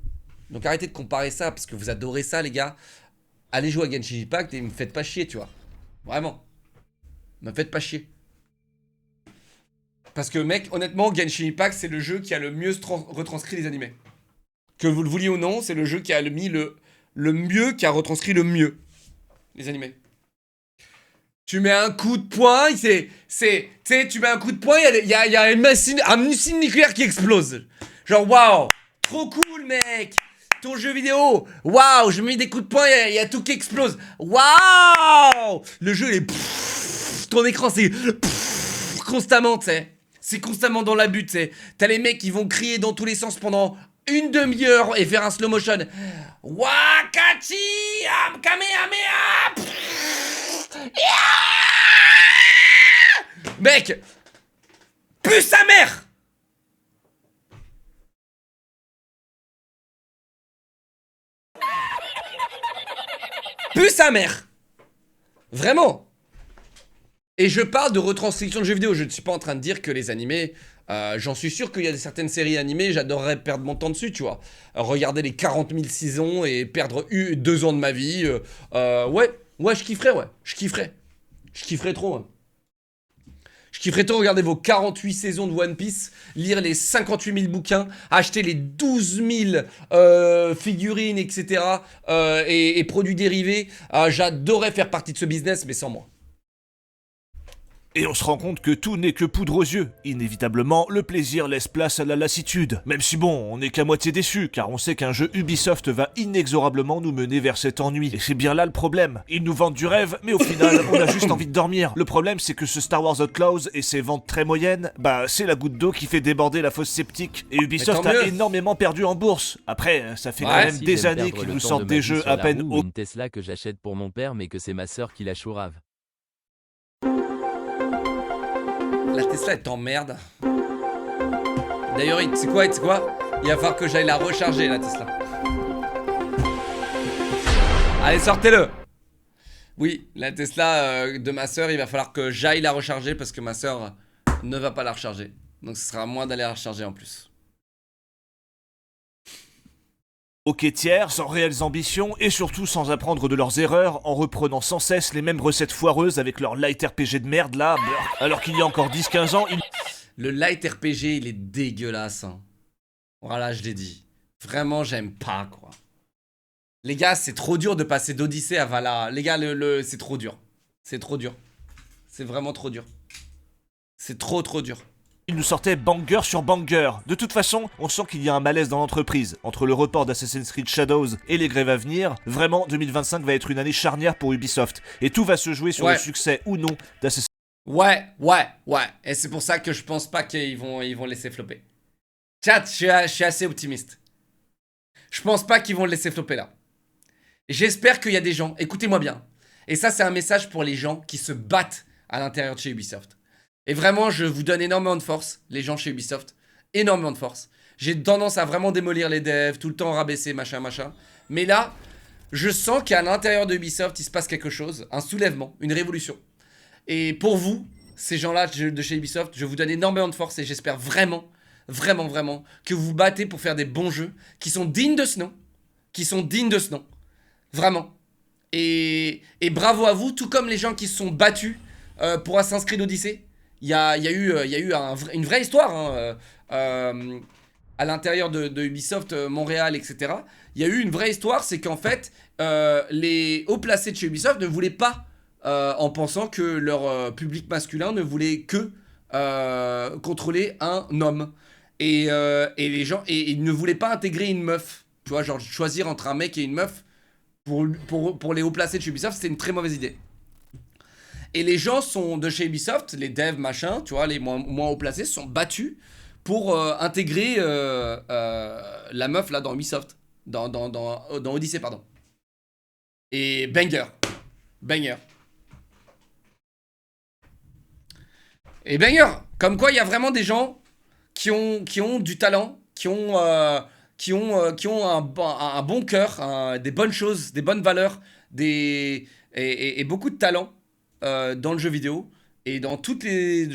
Donc arrêtez de comparer ça, parce que vous adorez ça, les gars. Allez jouer à Genshin Impact et me faites pas chier, tu vois. Vraiment. Me faites pas chier. Parce que, mec, honnêtement, Genshin Impact, c'est le jeu qui a le mieux retranscrit les animés. Que vous le vouliez ou non, c'est le jeu qui a mis le mieux, qui a retranscrit le mieux les animés. Tu mets un coup de poing, tu sais, tu mets un coup de poing, il y a un missile nucléaire qui explose. Genre, waouh, trop cool, mec. Ton jeu vidéo, waouh, je mets des coups de poing, il y a tout qui explose. Waouh, le jeu, il est... ton écran, c'est... constamment, tu sais. C'est constamment dans l'abus, tu sais. T'as les mecs qui vont crier dans tous les sens pendant une demi-heure et faire un slow motion. Wakachi am Kamehameha. Mec, pue sa mère. Pue sa mère. Vraiment. Et je parle de retranscription de jeux vidéo, je ne suis pas en train de dire que les animés, j'en suis sûr qu'il y a certaines séries animées, j'adorerais perdre mon temps dessus, tu vois. Regarder les 40 000 saisons et perdre 2 ans de ma vie, ouais, je kifferais trop, ouais. Je kifferais trop regarder vos 48 saisons de One Piece, lire les 58 000 bouquins, acheter les 12 000 figurines, etc. Et produits dérivés. J'adorerais faire partie de ce business, mais sans moi. Et on se rend compte que tout n'est que poudre aux yeux. Inévitablement, le plaisir laisse place à la lassitude. Même si bon, on n'est qu'à moitié déçu, car on sait qu'un jeu Ubisoft va inexorablement nous mener vers cet ennui. Et c'est bien là le problème. Ils nous vendent du rêve, mais au final, on a juste envie de dormir. Le problème, c'est que ce Star Wars Outlaws et ses ventes très moyennes, bah c'est la goutte d'eau qui fait déborder la fosse septique. Et Ubisoft a énormément perdu en bourse. Après, ça fait quand même des années qu'ils nous sortent des jeux à peine ou une Tesla que j'achète pour mon père, mais que c'est ma sœur qui la chourave. La Tesla, elle t'emmerde. D'ailleurs, tu sais quoi? Il va falloir que j'aille la recharger, la Tesla. Allez, sortez-le. Oui, la Tesla de ma soeur, il va falloir que j'aille la recharger parce que ma soeur ne va pas la recharger. Donc ce sera à moi d'aller la recharger en plus. Aux quêtières, sans réelles ambitions et surtout sans apprendre de leurs erreurs, en reprenant sans cesse les mêmes recettes foireuses avec leur light RPG de merde là, alors qu'il y a encore 10-15 ans, ils... Le light RPG, il est dégueulasse. Hein. Voilà, je l'ai dit. Vraiment, j'aime pas, quoi. Les gars, c'est trop dur de passer d'Odyssée à Valhalla. Les gars, c'est trop dur. C'est trop dur. C'est vraiment trop dur. C'est trop dur. Ils nous sortaient banger sur banger. De toute façon, on sent qu'il y a un malaise dans l'entreprise. Entre le report d'Assassin's Creed Shadows et les grèves à venir, vraiment, 2025 va être une année charnière pour Ubisoft. Et tout va se jouer sur le succès ou non d'Assassin's Ouais. Et c'est pour ça que je pense pas qu'ils vont laisser flopper. Chat, je suis assez optimiste. Je pense pas qu'ils vont le laisser flopper là. J'espère qu'il y a des gens, écoutez-moi bien. Et ça, c'est un message pour les gens qui se battent à l'intérieur de chez Ubisoft. Et vraiment, je vous donne énormément de force, les gens chez Ubisoft. Énormément de force. J'ai tendance à vraiment démolir les devs, tout le temps rabaisser, machin. Mais là, je sens qu'à l'intérieur de Ubisoft, il se passe quelque chose, un soulèvement, une révolution. Et pour vous, ces gens-là de chez Ubisoft, je vous donne énormément de force et j'espère vraiment que vous vous battez pour faire des bons jeux qui sont dignes de ce nom. Vraiment. Et bravo à vous, tout comme les gens qui se sont battus pour Assassin's Creed Odyssey. Il y a eu une vraie histoire hein, à l'intérieur de Ubisoft Montréal, etc. Il y a eu une vraie histoire, c'est qu'en fait, les hauts placés de chez Ubisoft ne voulaient pas, en pensant que leur public masculin ne voulait que contrôler un homme. Et les gens ils ne voulaient pas intégrer une meuf. Tu vois, genre choisir entre un mec et une meuf pour les hauts placés de chez Ubisoft, c'était une très mauvaise idée. Et les gens sont de chez Ubisoft, les devs machin, tu vois, les moins haut placés, se sont battus pour intégrer la meuf là dans Ubisoft, dans Odyssey, pardon. Et banger. Et banger. Comme quoi, il y a vraiment des gens qui ont du talent, qui ont un bon cœur, des bonnes choses, des bonnes valeurs, et beaucoup de talent dans le jeu vidéo et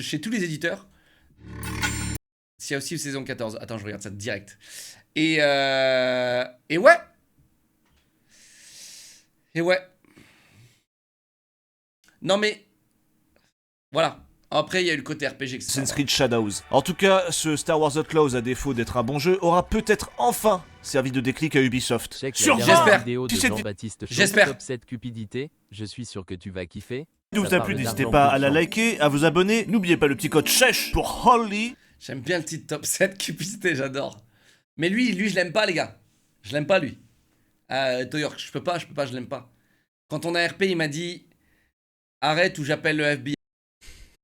chez tous les éditeurs. Il y a aussi saison 14. Attends, je regarde ça direct. Et ouais. Non mais voilà. Après, il y a eu le côté RPG, etc. Assassin's Creed Shadows. En tout cas, ce Star Wars Outlaws, à défaut d'être un bon jeu, aura peut-être enfin servi de déclic à Ubisoft. J'espère. J'espère. Top 7 cupidité. Je suis sûr que tu vas kiffer. Si vous a plu, n'hésitez pas à la liker, à vous abonner. N'oubliez pas le petit code CHECH pour Holly. J'aime bien le titre top 7 cupidité, j'adore. Mais lui, je l'aime pas, les gars. Je l'aime pas, lui. Toyork, je peux pas, je l'aime pas. Quand on a RP, il m'a dit arrête ou j'appelle le FBI.